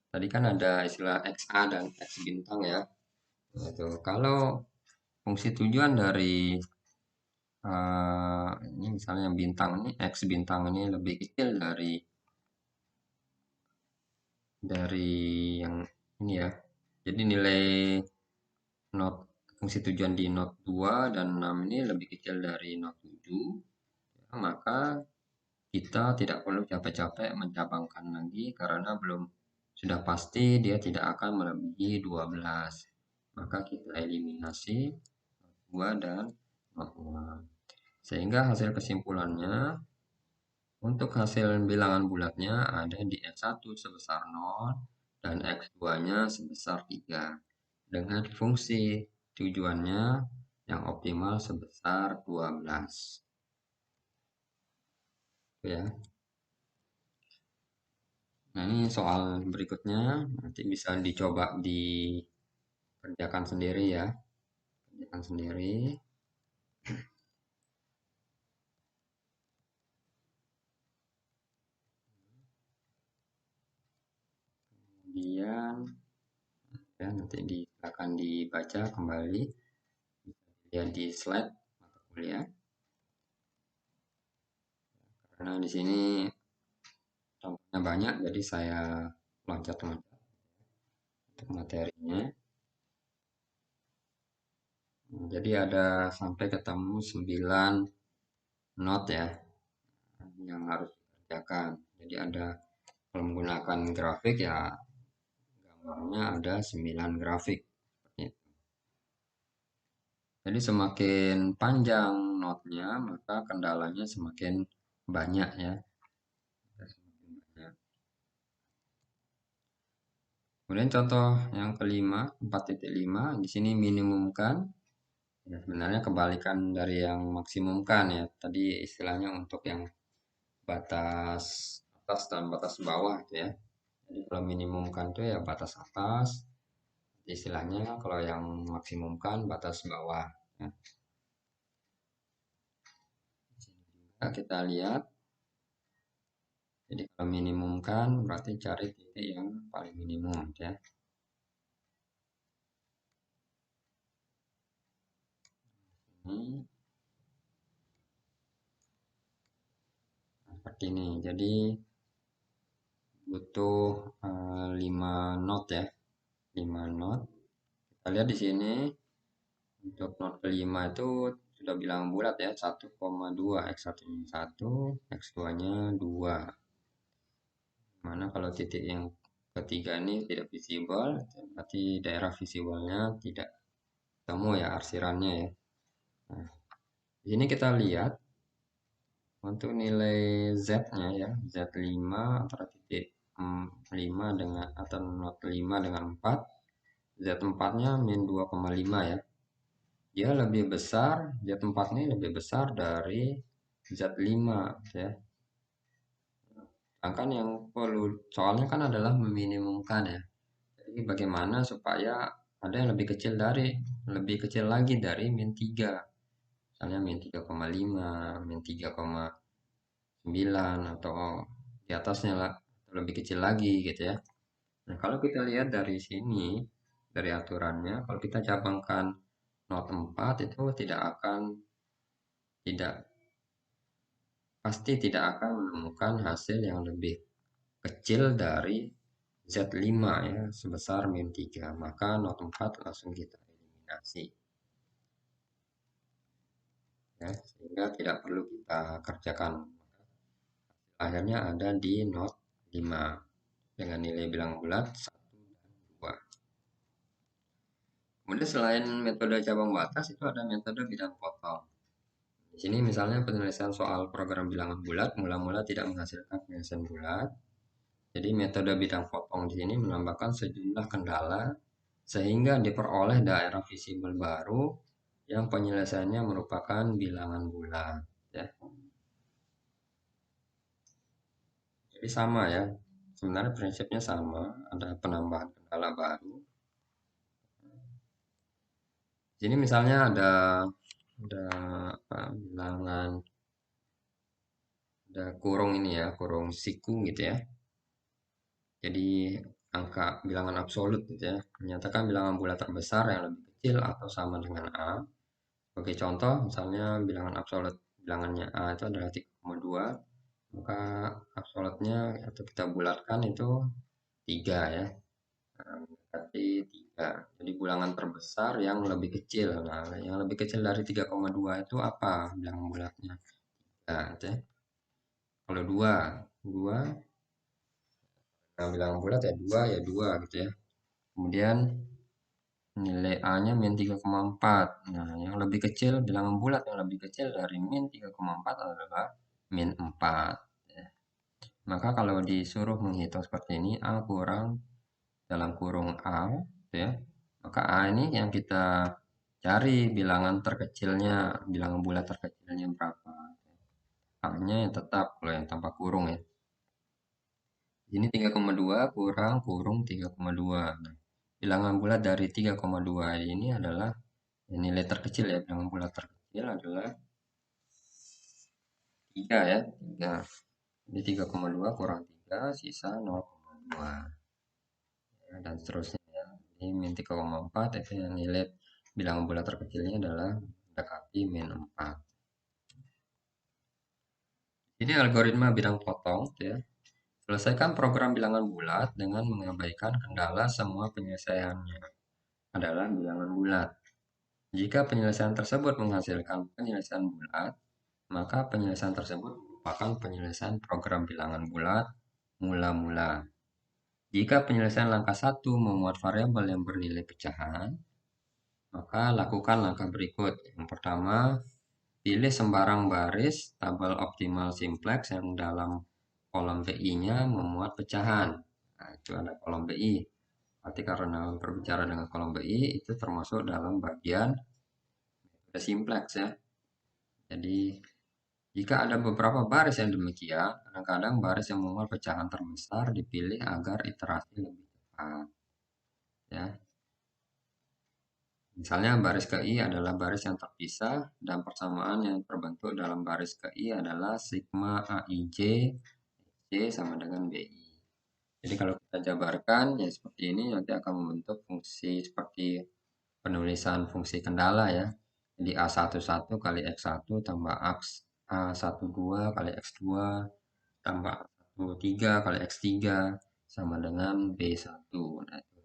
tadi kan ada istilah XA dan X bintang ya. Itu kalau fungsi tujuan dari ini misalnya yang bintang ini X bintang ini lebih kecil dari yang ini ya. Jadi nilai not fungsi tujuan di not 2 dan 6 ini lebih kecil dari not 7, ya, maka kita tidak perlu capek-capek mencabangkan lagi karena belum sudah pasti dia tidak akan melebihi 12. Maka kita eliminasi not 2 dan not 6. Sehingga hasil kesimpulannya untuk hasil bilangan bulatnya ada di X1 sebesar 0 dan X2-nya sebesar 3 dengan fungsi tujuannya yang optimal sebesar 12. Ya. Nah, ini soal berikutnya nanti bisa dicoba dikerjakan sendiri ya. Kerjakan sendiri. Kemudian ya nanti akan dibaca kembali ya di slide mata kuliah. Karena di sini contohnya banyak jadi saya loncat-loncat untuk materinya. Jadi ada sampai ketemu 9 not ya yang harus dikerjakan. Jadi ada kalau menggunakan grafik ya gambarnya ada 9 grafik. Jadi semakin panjang notnya maka kendalanya semakin banyak ya. Semakin banyak. Kemudian contoh yang kelima 4.5 di sini minimumkan Ya, sebenarnya kebalikan dari yang maksimumkan ya. Tadi istilahnya untuk yang batas atas dan batas bawah gitu ya. Jadi kalau minimumkan itu ya batas atas, istilahnya kalau yang maksimumkan batas bawah. Ya. Nah, kita lihat, jadi kalau minimumkan berarti cari titik yang paling minimum ya. Ini seperti ini. Jadi butuh 5 not ya, 5 not. Kita lihat di sini untuk not kelima itu sudah bilang bulat ya, 1,2 x1-nya 1, x2-nya 2. Mana kalau titik yang ketiga ini tidak visible, berarti daerah visible-nya tidak ketemu ya arsirannya ya. Nah, di sini kita lihat untuk nilai Z-nya ya, Z5 antara titik 5 dengan atau not 5 dengan 4, Z4-nya min 2,5 ya. Dia lebih besar, Z4 ini lebih besar dari Z5 ya. Sedangkan yang perlu soalnya kan adalah meminimumkan ya. Jadi bagaimana supaya ada yang lebih kecil lagi dari min 3. Misalnya min 3,5, min 3,9 atau di atasnya lah, atau lebih kecil lagi gitu ya. Nah, kalau kita lihat dari sini, dari aturannya, kalau kita cabangkan not 4 itu tidak pasti tidak akan menemukan hasil yang lebih kecil dari Z5 ya, sebesar min 3. Maka not 4 langsung kita eliminasi. Ya, sehingga tidak perlu kita kerjakan. Akhirnya ada di not 5 dengan nilai bilang bulat 1 dan 2. Kemudian selain metode cabang batas itu ada metode bidang potong. Di sini misalnya penyelesaian soal program bilangan bulat mula-mula tidak menghasilkan penyelesaian bulat. Jadi metode bidang potong di sini menambahkan sejumlah kendala sehingga diperoleh daerah visible baru yang penyelesaiannya merupakan bilangan bulat. Ya. Jadi sama ya, sebenarnya prinsipnya sama, ada penambahan kendala baru. Di sini misalnya ada apa, bilangan, ada kurung ini ya, kurung siku gitu ya. Jadi angka bilangan absolut gitu ya, menyatakan bilangan bulat terbesar yang lebih kecil atau sama dengan A. Sebagai contoh, misalnya bilangan absolut bilangannya A itu adalah 3,2, maka absolutnya atau kita bulatkan itu 3 ya. Nah, berarti 3. Jadi bilangan terbesar yang lebih kecil. Nah, yang lebih kecil dari 3,2 itu apa bilangan bulatnya? Nah, gitu ya. Kalau 2, 2, nah bilangan bulat ya 2 ya 2 gitu ya. Kemudian nilai A-nya min 3,4. Nah, yang lebih kecil, bilangan bulat yang lebih kecil dari min 3,4 adalah min 4. Ya. Maka kalau disuruh menghitung seperti ini, A kurang dalam kurung A, gitu ya. Maka A ini yang kita cari bilangan terkecilnya, bilangan bulat terkecilnya berapa. A-nya yang tetap, kalau yang tanpa kurung ya. Ini 3,2 kurang kurung 3,2. Nah, bilangan bulat dari 3,2 ini adalah nilai terkecil ya, bilangan bulat terkecil adalah 3 ya, 3. Jadi 3,2 kurang 3, sisa 0,2. Ya, dan seterusnya ya. Ini min 3,4 itu yang nilai bilangan bulat terkecilnya adalah mendekati min 4. Ini algoritma bidang potong ya. Selesaikan program bilangan bulat dengan mengabaikan kendala semua penyelesaiannya adalah bilangan bulat. Jika penyelesaian tersebut menghasilkan penyelesaian bulat, maka penyelesaian tersebut merupakan penyelesaian program bilangan bulat mula-mula. Jika penyelesaian langkah 1 memuat variabel yang bernilai pecahan, maka lakukan langkah berikut. Yang pertama, pilih sembarang baris tabel optimal simplex yang dalam kolom BI-nya memuat pecahan. Nah, itu ada kolom BI. Berarti karena berbicara dengan kolom BI, itu termasuk dalam bagian simplex ya. Jadi jika ada beberapa baris yang demikian, kadang-kadang baris yang memuat pecahan terbesar dipilih agar iterasi lebih cepat ya. Misalnya baris ke I adalah baris yang terpisah dan persamaan yang terbentuk dalam baris ke I adalah sigma AIJ J sama dengan BI. Jadi kalau kita jabarkan ya seperti ini nanti akan membentuk fungsi seperti penulisan fungsi kendala ya. Jadi A11 kali X1 tambah A12 kali X2 tambah A13 kali X3 sama dengan B1. Nah, itu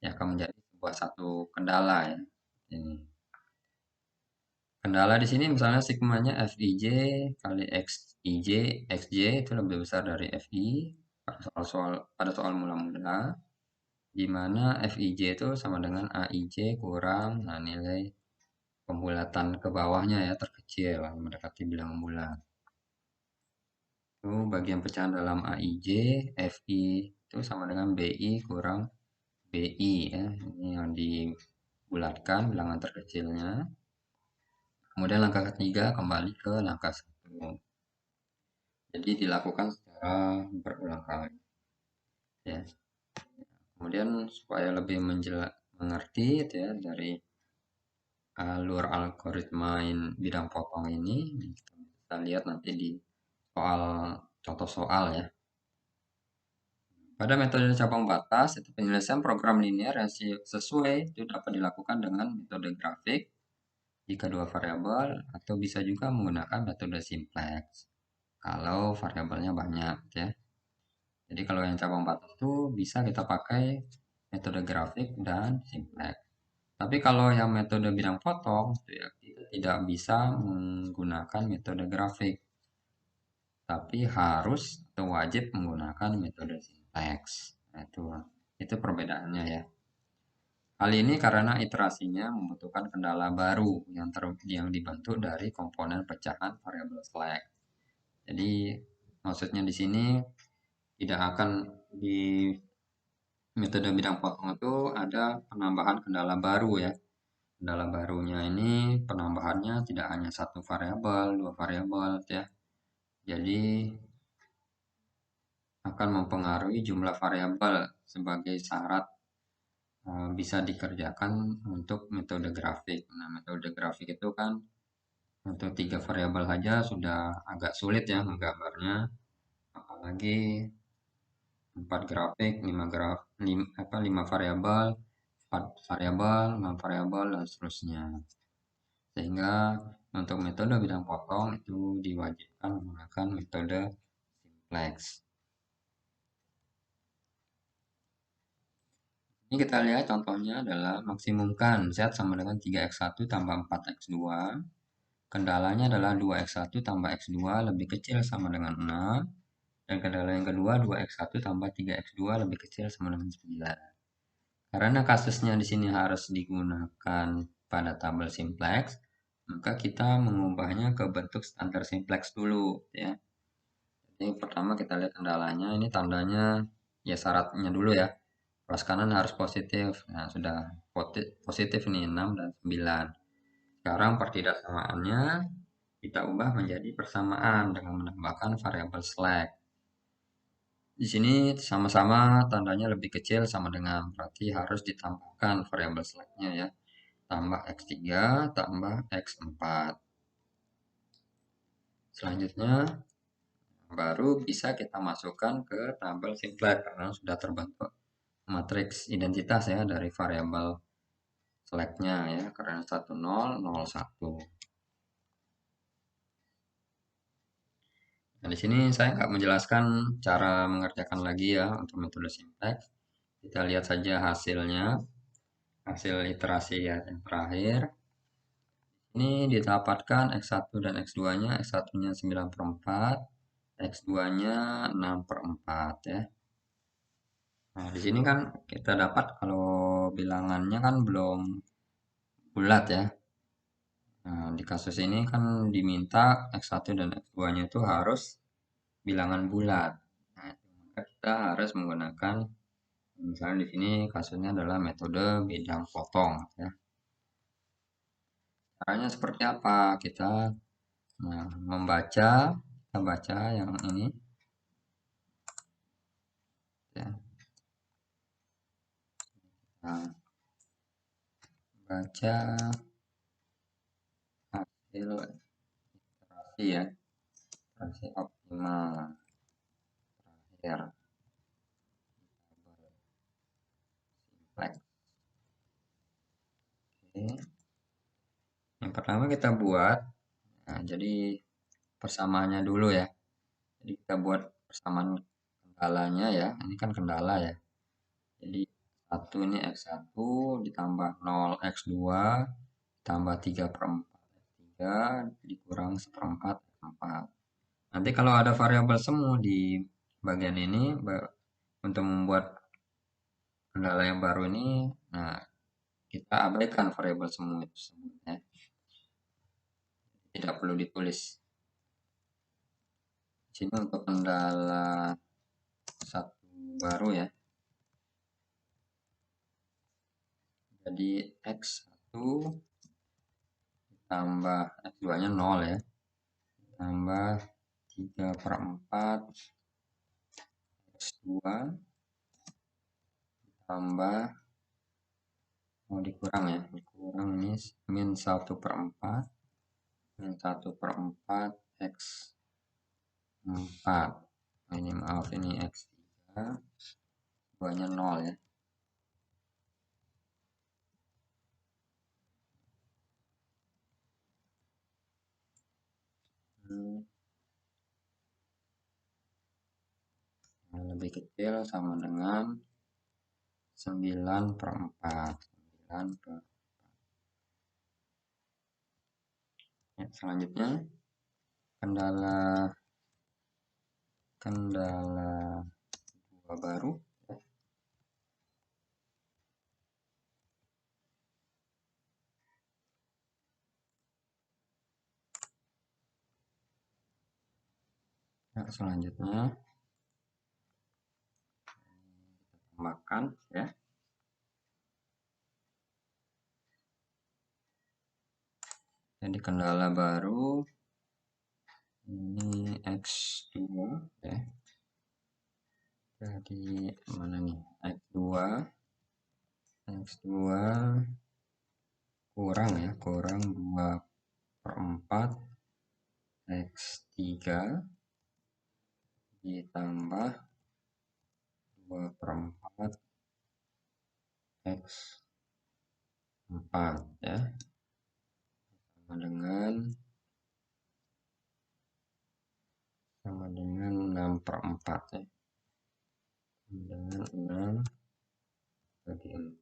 ya akan menjadi sebuah satu kendala ya. Ini. Kendala di sini misalnya sigmanya Fij kali Xij, Xj itu lebih besar dari Fi pada soal mula-mula, di mana Fij itu sama dengan Aij kurang nah nilai pembulatan ke bawahnya ya terkecil mendekati bilangan bulat. Itu bagian pecahan dalam Aij, Fi itu sama dengan Bi kurang Bi ya. Ini yang dibulatkan bilangan terkecilnya. Kemudian langkah ketiga kembali ke langkah 1. Jadi dilakukan secara berulang kali ya. Kemudian supaya lebih mengerti ya dari alur algoritma bidang potong ini kita lihat nanti di contoh soal ya. Pada metode cabang batas itu penyelesaian program linear yang sesuai itu dapat dilakukan dengan metode grafik jika dua variabel atau bisa juga menggunakan metode simplex kalau variabelnya banyak ya. Jadi kalau yang cabang batas itu bisa kita pakai metode grafik dan simplex. Tapi kalau yang metode bidang potong itu ya kita tidak bisa menggunakan metode grafik, tapi harus atau wajib menggunakan metode simplex. Nah, itu perbedaannya ya. Hal ini karena iterasinya membutuhkan kendala baru yang dibentuk dari komponen pecahan variabel slack. Jadi maksudnya di sini tidak akan di metode bidang potong itu ada penambahan kendala baru ya. Kendala barunya ini penambahannya tidak hanya satu variabel, dua variabel ya. Jadi akan mempengaruhi jumlah variabel sebagai syarat bisa dikerjakan untuk metode grafik. Nah, metode grafik itu kan untuk 3 variabel saja sudah agak sulit ya menggambarnya, apalagi 4 grafik, 5 variabel, 4 variabel, 6 variabel dan seterusnya. Sehingga untuk metode bidang potong itu diwajibkan menggunakan metode simplex. Ini kita lihat contohnya adalah maksimumkan Z sama dengan 3x1 tambah 4x2. Kendalanya adalah 2x1 tambah x2 lebih kecil sama dengan 6. Dan kendala yang kedua 2x1 tambah 3x2 lebih kecil sama dengan 9. Karena kasusnya di sini harus digunakan pada tabel simplex, maka kita mengubahnya ke bentuk standar simplex dulu ya. Jadi pertama kita lihat kendalanya, ini tandanya ya syaratnya dulu ya. Plus kanan harus positif. Nah, sudah positif nih 6 dan 9. Sekarang pertidaksamaannya kita ubah menjadi persamaan dengan menambahkan variabel slack. Di sini sama-sama tandanya lebih kecil sama dengan berarti harus ditambahkan variabel slacknya ya. Tambah X3 tambah X4. Selanjutnya baru bisa kita masukkan ke tabel simplex karena sudah terbentuk matriks identitas ya dari variabel slacknya ya karena 1001. Nah, di sini saya nggak menjelaskan cara mengerjakan lagi ya untuk metode simplex. Kita lihat saja hasilnya, hasil iterasi ya yang terakhir. Ini didapatkan X1 dan X2-nya, X1-nya 9/4, X2-nya 6/4 ya. Nah, di sini kan kita dapat kalau bilangannya kan belum bulat ya. Nah, di kasus ini kan diminta X1 dan X2-nya itu harus bilangan bulat. Nah, maka kita harus menggunakan misalnya di sini kasusnya adalah metode bidang potong ya. Caranya seperti apa? Kita kita baca yang ini ya. Nah, baca hasil iterasi ya, iterasi optimal terakhir simplex. Oke. Yang pertama kita buat, nah, jadi persamaannya dulu ya. Jadi kita buat persamaan kendalanya ya. Ini kan kendala ya. Jadi 1 ini X1 ditambah 0 X2 tambah 3 per 4 X3 dikurang 1/4 X4. Nanti kalau ada variabel semu di bagian ini untuk membuat kendala yang baru ini, nah kita abaikan variabel semu itu ya. Tidak perlu ditulis. Di sini untuk kendala satu baru ya. Jadi X1 tambah X2 nya 0 ya, tambah 3 per 4 X2 tambah, mau dikurang ya, dikurang ini min 1 per 4 min 1 per 4 X4. Nah, ini maaf, ini X3 2 nya 0 ya. Yang lebih kecil sama dengan 9 per 4 9 per 4. Ya, selanjutnya kendala dua baru ya. Selanjutnya kita tambahkan ya. Jadi kendala baru ini X2 ya. Jadi mana nih? X2 kurang ya, kurang 2 per 4 X3 ditambah 2 per 4 X4 ya, sama dengan 6 per 4 ya, dengan 6 bagi 4.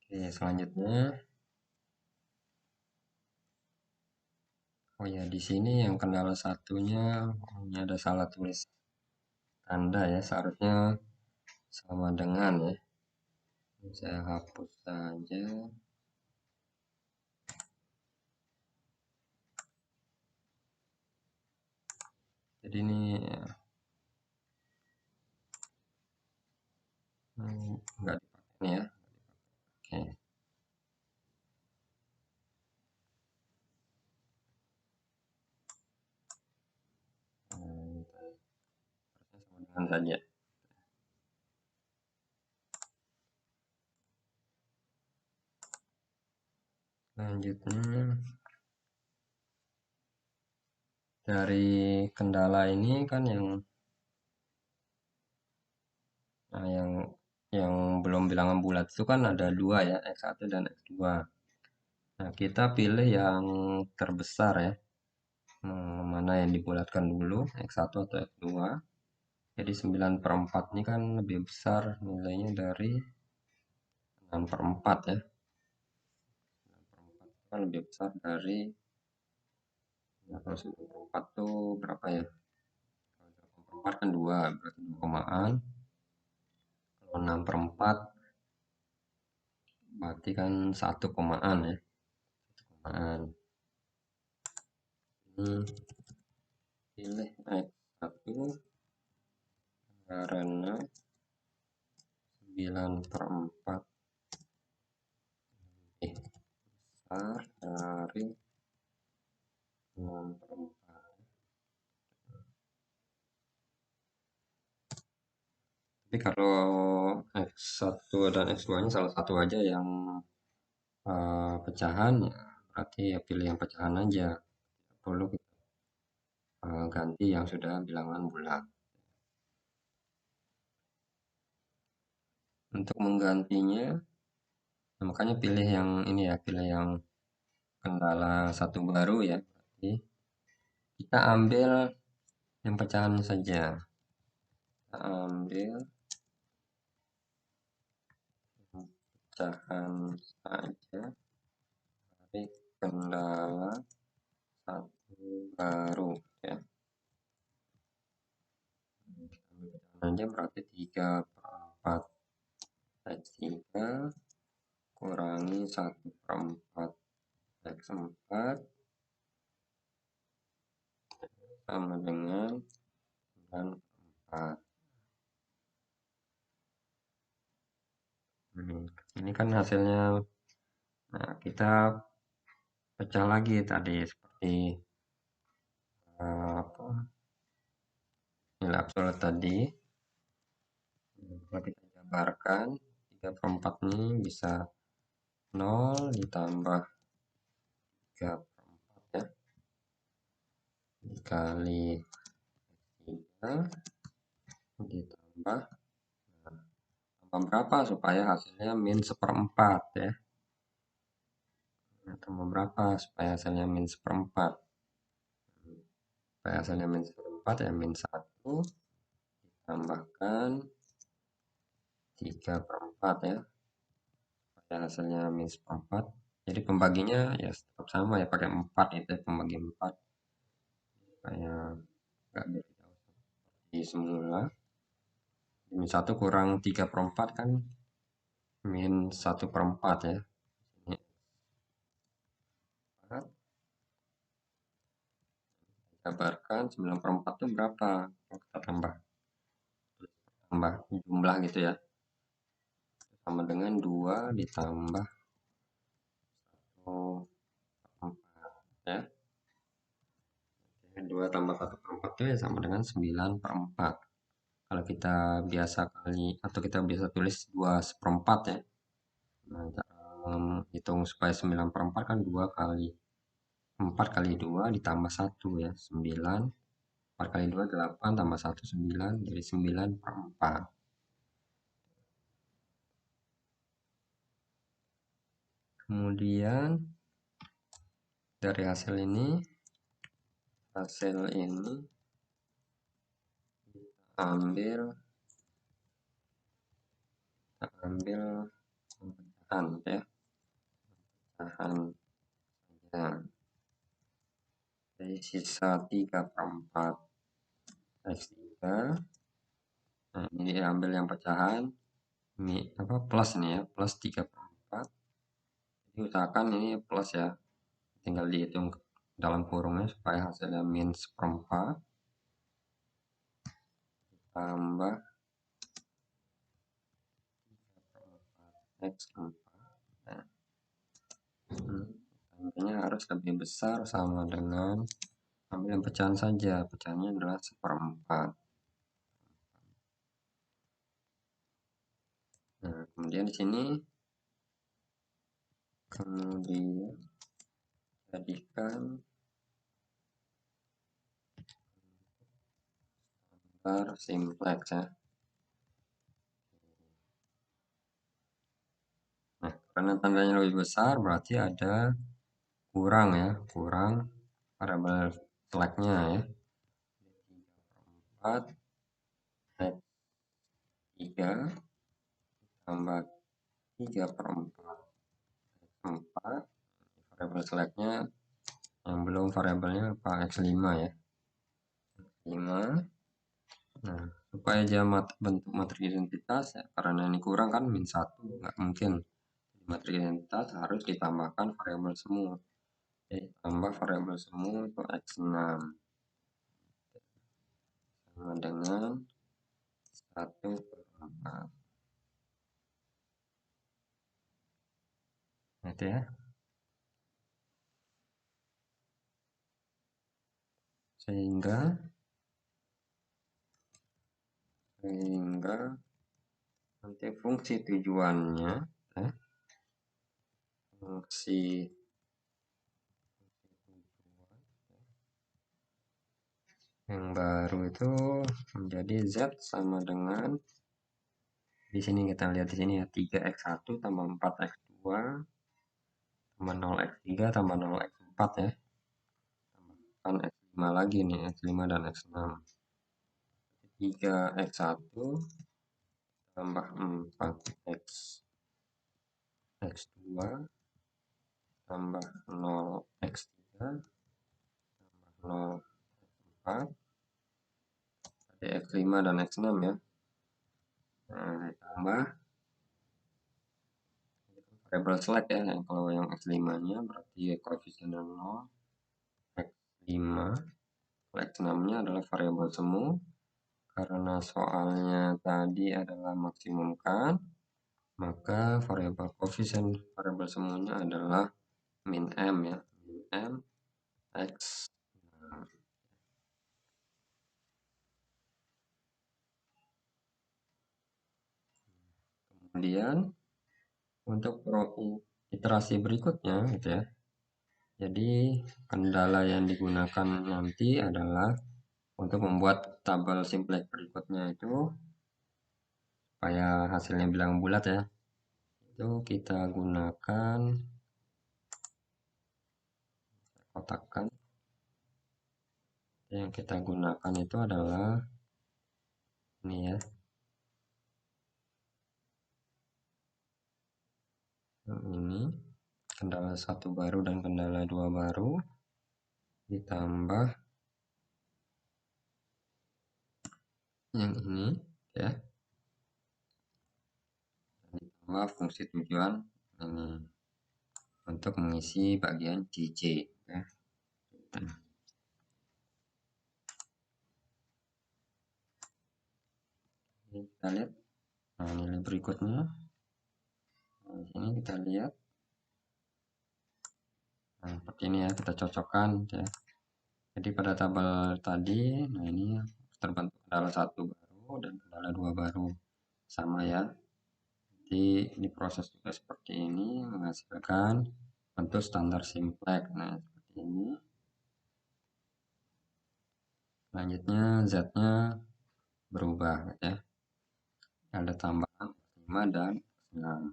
Oke, selanjutnya oh ya, di sini yang kendala satunya ini ada salah tulis tanda ya, seharusnya sama dengan ya. Saya hapus saja. Jadi ini enggak dipakai nih ya. Oke. Sama dengan saja. Selanjutnya dari kendala ini kan yang belum bilangan bulat itu kan ada 2 ya, X1 dan X2. Nah, kita pilih yang terbesar ya. Mana yang dibulatkan dulu, X1 atau X2. Jadi 9 per 4 ini kan lebih besar nilainya dari 6 per 4 ya. 9 per 4 kan lebih besar dari, nah, kalau 9 per 4 tuh berapa ya? Kalau 8 per 4 kan 2, berarti 2 komaan. Kalau 6 per 4 berarti kan 1 komaan ya. 1 komaan. Ini pilih X1 karena 9/4 lebih besar dari 6/4. Tapi kalau X1 dan X2 nya salah satu aja yang pecahan, ya berarti ya pilih yang pecahan aja, perlu kita ganti yang sudah bilangan bulat. Untuk menggantinya, nah makanya pilih yang ini ya, pilih yang kendala satu baru ya. Berarti kita ambil yang pecahan saja. Kita ambil pecahan saja dari kendala satu baru ya. Aja berarti 3/4 X3 kurangi 1/4 X4 sama dengan 9/4. Ini kan hasilnya. Nah, kita pecah lagi tadi seperti apa, nilai absolut tadi. Kalau kita jabarkan 3/4 ini bisa 0 ditambah 3/4 ya, dikali 3 ditambah, tambah berapa supaya hasilnya min/4 ya. Nah, tambah berapa supaya hasilnya min/4? Supaya hasilnya min/4 ya min1 ditambahkan 3/4 ya, supaya hasilnya min/4. Jadi pembaginya ya tetap sama ya, pakai 4 itu ya, pembagi 4 supaya nggak beda jauh seperti semula. min1 kurang 3/4 kan min1/4 ya. Ini 4, jabarkan 9/4 itu berapa kalau kita tambah jumlah gitu ya, sama dengan 2 ditambah 1/4 ya. 2 tambah 1/4 itu ya sama dengan 9/4. Kalau kita biasa kali atau kita biasa tulis 2/4 ya. Nah, cara hitung supaya 9/4 kan 2 kali 4 kali 2 ditambah 1 ya, 9. 4 kali 2 8 tambah 1 9, jadi 9/4. Kemudian dari hasil ini kita ambil pecahan ya, pecahan saja. Jadi sisa 3/4 X3. Nah, ini diambil yang pecahan, ini apa plus nih ya, plus 3/4. Jadi usahakan ini plus ya, tinggal dihitung dalam kurungnya supaya hasilnya min/4 tambah 3/4 X4. Nah, angkanya harus lebih besar sama dengan, ambil yang pecahan saja, pecahannya adalah 1/4. Nah, kemudian di sini jadikan standar simplex ya. Nah, karena tandanya lebih besar berarti ada kurang ya, kurang variabel select-nya ya. 3/4 X3 tambah 3/4 X4, variabel select-nya yang belum variabelnya apa, X5 ya, X5. Nah, supaya dia bentuk matrik identitas ya, karena ini kurang kan min1, nggak mungkin. Matrik identitas harus ditambahkan variabel semu. Jadi tambah variabel semu itu X6 sama dengan 1/4. gitu ya. Sehingga nanti fungsi tujuannya, ya, fungsi yang baru itu menjadi Z sama dengan, di sini kita lihat di sini ya, 3x1 tambah 4x2 tambah 0x3 tambah 0x4 ya. Tambahkan x5 lagi nih, x5 dan x6. 3x1 tambah 4x x2 tambah 0x3 tambah 0x4 jadi x5 dan x6 ya. Nah, ditambah variable select ya, kalau yang x5 nya berarti koefisiennya 0, x5, x6 nya adalah variabel semu, karena soalnya tadi adalah maksimumkan, maka variabel koefisien variabel semuanya adalah min m ya, min m x. Kemudian untuk iterasi berikutnya gitu ya, jadi kendala yang digunakan nanti adalah untuk membuat tabel simplex berikutnya itu supaya hasilnya bilang bulat ya, itu kita gunakan, kotakkan, yang kita gunakan itu adalah ini ya, ini kendala 1 baru dan kendala 2 baru ditambah yang ini ya, ditambah fungsi tujuan ini untuk mengisi bagian JJ ya. Ini kita lihat, nah nilai berikutnya, nah, di sini kita lihat, nah seperti ini ya, kita cocokkan ya. Jadi pada tabel tadi, nah ini terbentuk kendala 1 baru dan kendala 2 baru sama ya. Jadi diproses juga seperti ini menghasilkan bentuk standar simplex. Nah seperti ini. Selanjutnya Z-nya berubah ya. Ada tambahan 5 dan 6.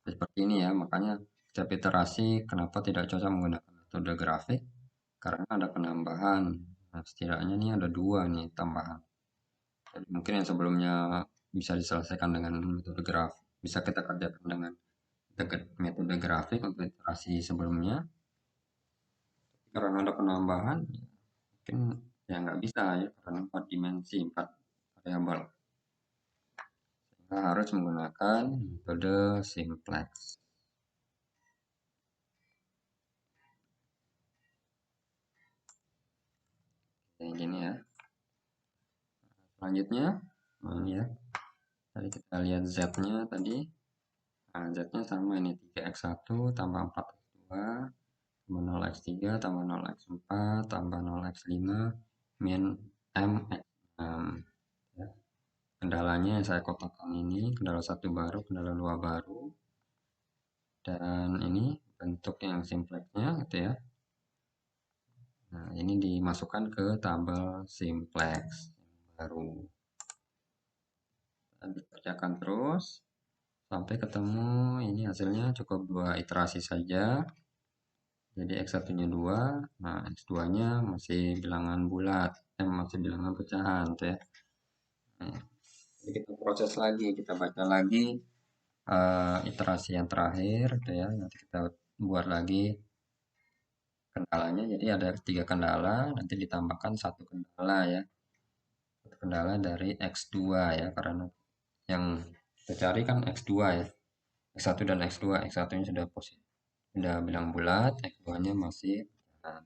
Seperti ini ya, makanya setiap iterasi kenapa tidak cocok menggunakan metode grafik, karena ada penambahan. Nah, setidaknya ini ada 2 nih tambahan. Jadi mungkin yang sebelumnya bisa diselesaikan dengan metode grafik, bisa kita kerjakan dengan metode grafik untuk iterasi sebelumnya. Karena ada penambahan, mungkin ya nggak bisa ya, karena 4 dimensi, 4 variabel. Sehingga harus menggunakan metode simplex. Kayak gini ya. Selanjutnya, nah ini ya. Tadi kita lihat Z-nya tadi. Nah, Z-nya sama ini, 3x1 tambah 4x2 tambah 0x3 tambah 0x4 tambah 0x5 min m x6 ya. Kendalanya yang saya kotakkan ini kendala 1 baru, kendala 2 baru, dan ini bentuk yang simplexnya gitu ya. Nah ini dimasukkan ke tabel simplex yang baru, dan dikerjakan terus sampai ketemu. Ini hasilnya cukup 2 iterasi saja. Jadi X1 nya 2, nah X2 nya masih bilangan bulat, masih bilangan pecahan tuh ya. Nah, jadi kita proses lagi, kita baca lagi iterasi yang terakhir tuh ya. Nanti kita buat lagi kendalanya, jadi ada 3 kendala, nanti ditambahkan 1 kendala ya. 1 kendala dari X2 ya, karena yang kita cari kan X2 ya. X1 dan X2, X1 nya sudah positif, sudah bilang bulat, X2 nya masih pecahan.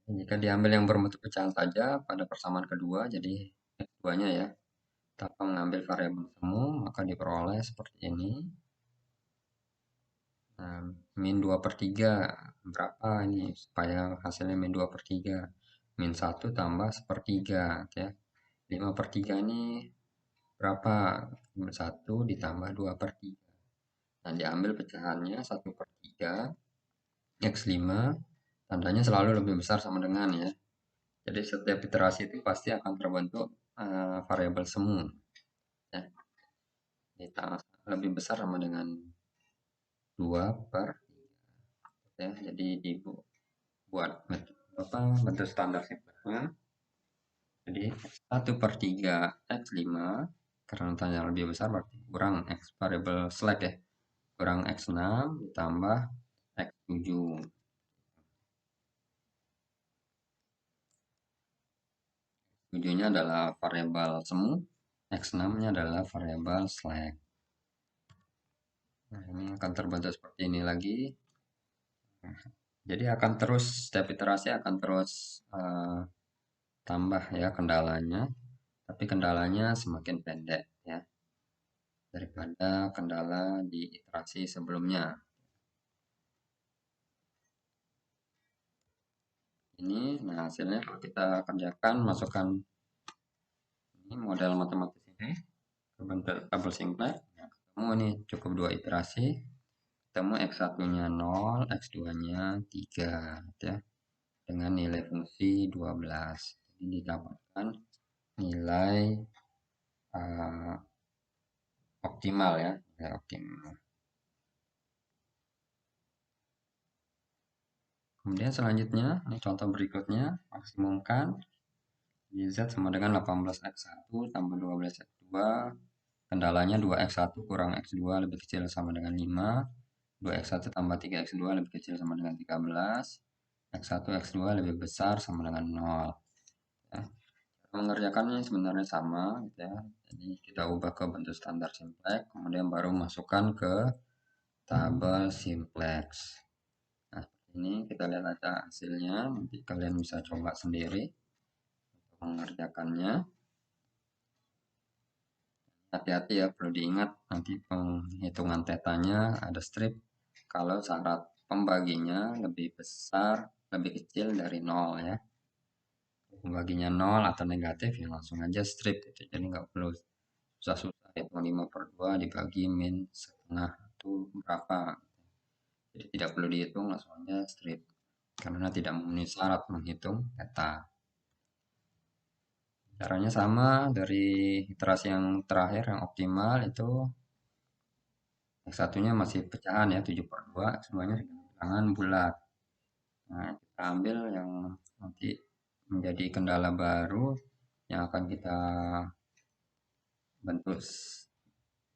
Jika diambil yang berbentuk pecahan saja pada persamaan kedua, jadi X2 nya ya, tanpa mengambil variabel semu, maka diperoleh seperti ini. Nah, min 2/3 berapa ini supaya hasilnya min 2/3? Min 1 tambah 1/3 ya. 5/3 ini berapa? Min 1 ditambah 2/3. Nah, diambil pecahannya 1/3 X5, tandanya selalu lebih besar sama dengan ya. Jadi setiap iterasi itu pasti akan terbentuk variabel semu ya. Lebih besar sama dengan 2/3 ya. Jadi dibuat bentuk standar simpleknya. Jadi 1/3 X5 karena tanya lebih besar berarti kurang X variabel slack ya. Kurang X6 ditambah X7. Tujuhnya adalah variabel semu, X6-nya adalah variabel slack. Nah, ini akan terbentuk seperti ini lagi. Jadi akan terus, setiap iterasi akan terus tambah ya kendalanya. Tapi kendalanya semakin pendek ya daripada kendala di iterasi sebelumnya. Ini, nah hasilnya kalau kita kerjakan, masukkan ini model matematis ini ke bentuk tabel simplex. Nah, ketemu nih cukup 2 iterasi. Ketemu X1-nya 0, X2-nya 3 ya. Dengan nilai fungsi 12. Jadi didapatkan nilai optimal ya, nilai optimal. Kemudian selanjutnya, ini contoh berikutnya, maksimumkan YZ sama dengan 18X1 tambah 12X2. Kendalanya 2X1 kurang X2 lebih kecil sama dengan 5. 2X1 tambah 3X2 lebih kecil sama dengan 13. X1, X2 lebih besar sama dengan 0. Ya. Mengerjakannya sebenarnya sama gitu ya. Jadi kita ubah ke bentuk standar simplex, kemudian baru masukkan ke tabel simplex. Nah, ini kita lihat aja hasilnya, nanti kalian bisa coba sendiri untuk mengerjakannya. Hati-hati ya, perlu diingat nanti penghitungan tetanya ada strip kalau syarat pembaginya lebih besar, lebih kecil dari 0 ya. Pembaginya 0 atau negatif ya langsung aja strip gitu. Jadi nggak perlu susah-susah hitung 5/2 dibagi min setengah itu berapa. Jadi tidak perlu dihitung, langsung aja strip karena tidak memenuhi syarat menghitung theta. Caranya sama dari iterasi yang terakhir yang optimal itu X1-nya masih pecahan ya 7/2, X2-nya bilangan bulat. Nah, kita ambil yang nanti menjadi kendala baru yang akan kita bentuk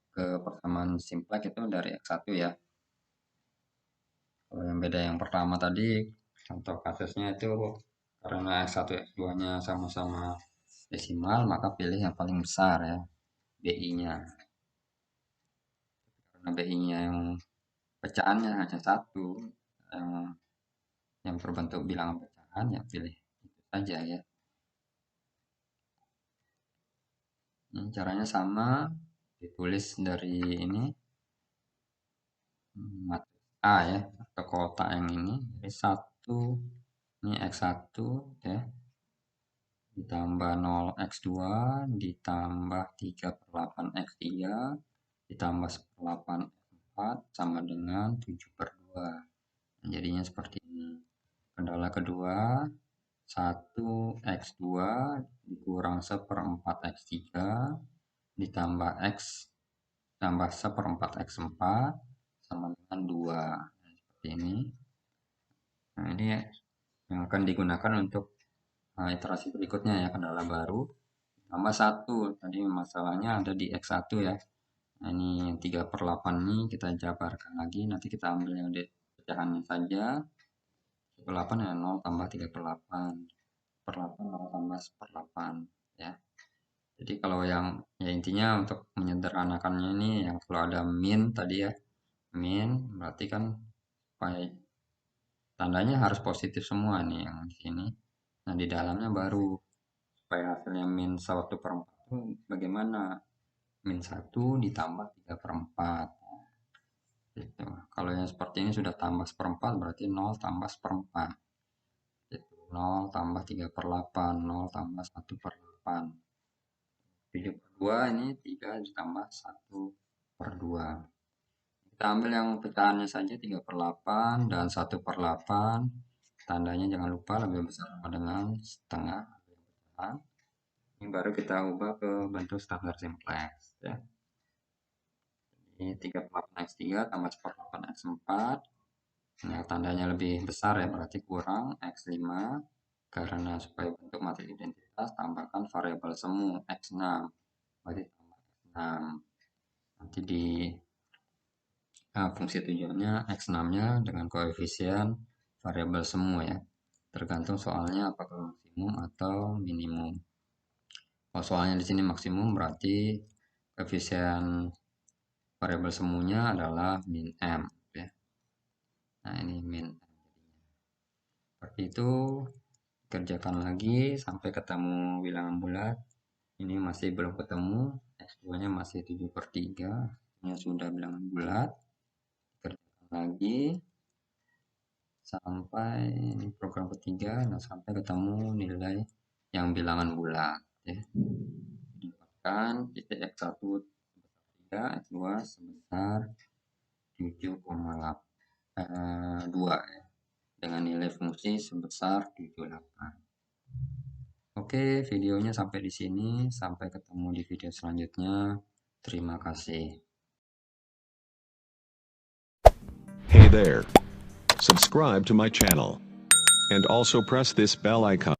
ke persamaan simplex itu dari X1 ya. Kalau yang beda yang pertama tadi, contoh kasusnya itu karena X1 X2-nya sama-sama desimal, maka pilih yang paling besar ya, BI-nya. Karena BI-nya yang pecahannya hanya satu, yang, yang berbentuk bilangan pecahan, ya pilih itu saja ya. Ini caranya sama, ditulis dari ini matriks A ya, atau kotak yang ini. Jadi 1, ini X1 ya, ditambah 0x2 ditambah 3/8x3 ditambah 1/8x4 sama dengan 7/2. Jadinya seperti ini. Kendala kedua 1x2 dikurang 1/4x3 ditambah x tambah 1/4x4 sama dengan 2. Nah, seperti ini. Nah, ini yang akan digunakan untuk iterasi berikutnya ya, kendala baru tambah 1. Tadi masalahnya ada di X1 ya. Nah, ini yang 3/8 ini kita jabarkan lagi, nanti kita ambil yang di pecahannya saja. 3/8 ya 0 tambah 3/8. 8 0 tambah 1/8 ya. Jadi kalau yang ya intinya untuk menyederhanakannya ini yang kalau ada min tadi ya. Min berarti kan tandanya harus positif semua nih yang di sini. Nah, di dalamnya baru supaya hasilnya min 1/4 itu bagaimana? Min 1 ditambah 3/4 gitu. Kalau yang seperti ini sudah tambah 1/4 berarti 0 tambah 1/4 gitu. 0 tambah 3/8, 0 tambah 1/8. 7/2 ini 3 ditambah 1/2. Kita ambil yang pecahannya saja 3/8 dan 1/8. Tandanya jangan lupa lebih besar sama dengan setengah. Ini baru kita ubah ke bentuk standar simplex ya. Ini 38x3 tambah 48x4. Nah, tandanya lebih besar ya, berarti kurang x5. Karena supaya bentuk matris identitas, tambahkan variabel semu x6. Berarti tambah x6. Nanti di fungsi tujuannya x6-nya dengan koefisien variabel semu ya. Tergantung soalnya apakah maksimum atau minimum. Kalau soalnya di sini maksimum berarti koefisien variabel semunya adalah min m ya. Nah, ini min m. Seperti itu, kerjakan lagi sampai ketemu bilangan bulat. Ini masih belum ketemu, x2-nya masih 7/3, ini sudah bilangan bulat. Kerjakan lagi sampai ini program ketiga, nah sampai ketemu nilai yang bilangan bulat ya. Dapatkan titik x1 sebesar 3, x2 sebesar 7,2 ya, dengan nilai fungsi sebesar 78. Oke, videonya sampai di sini. Sampai ketemu di video selanjutnya. Terima kasih. Hey there. Subscribe to my channel. And also press this bell icon.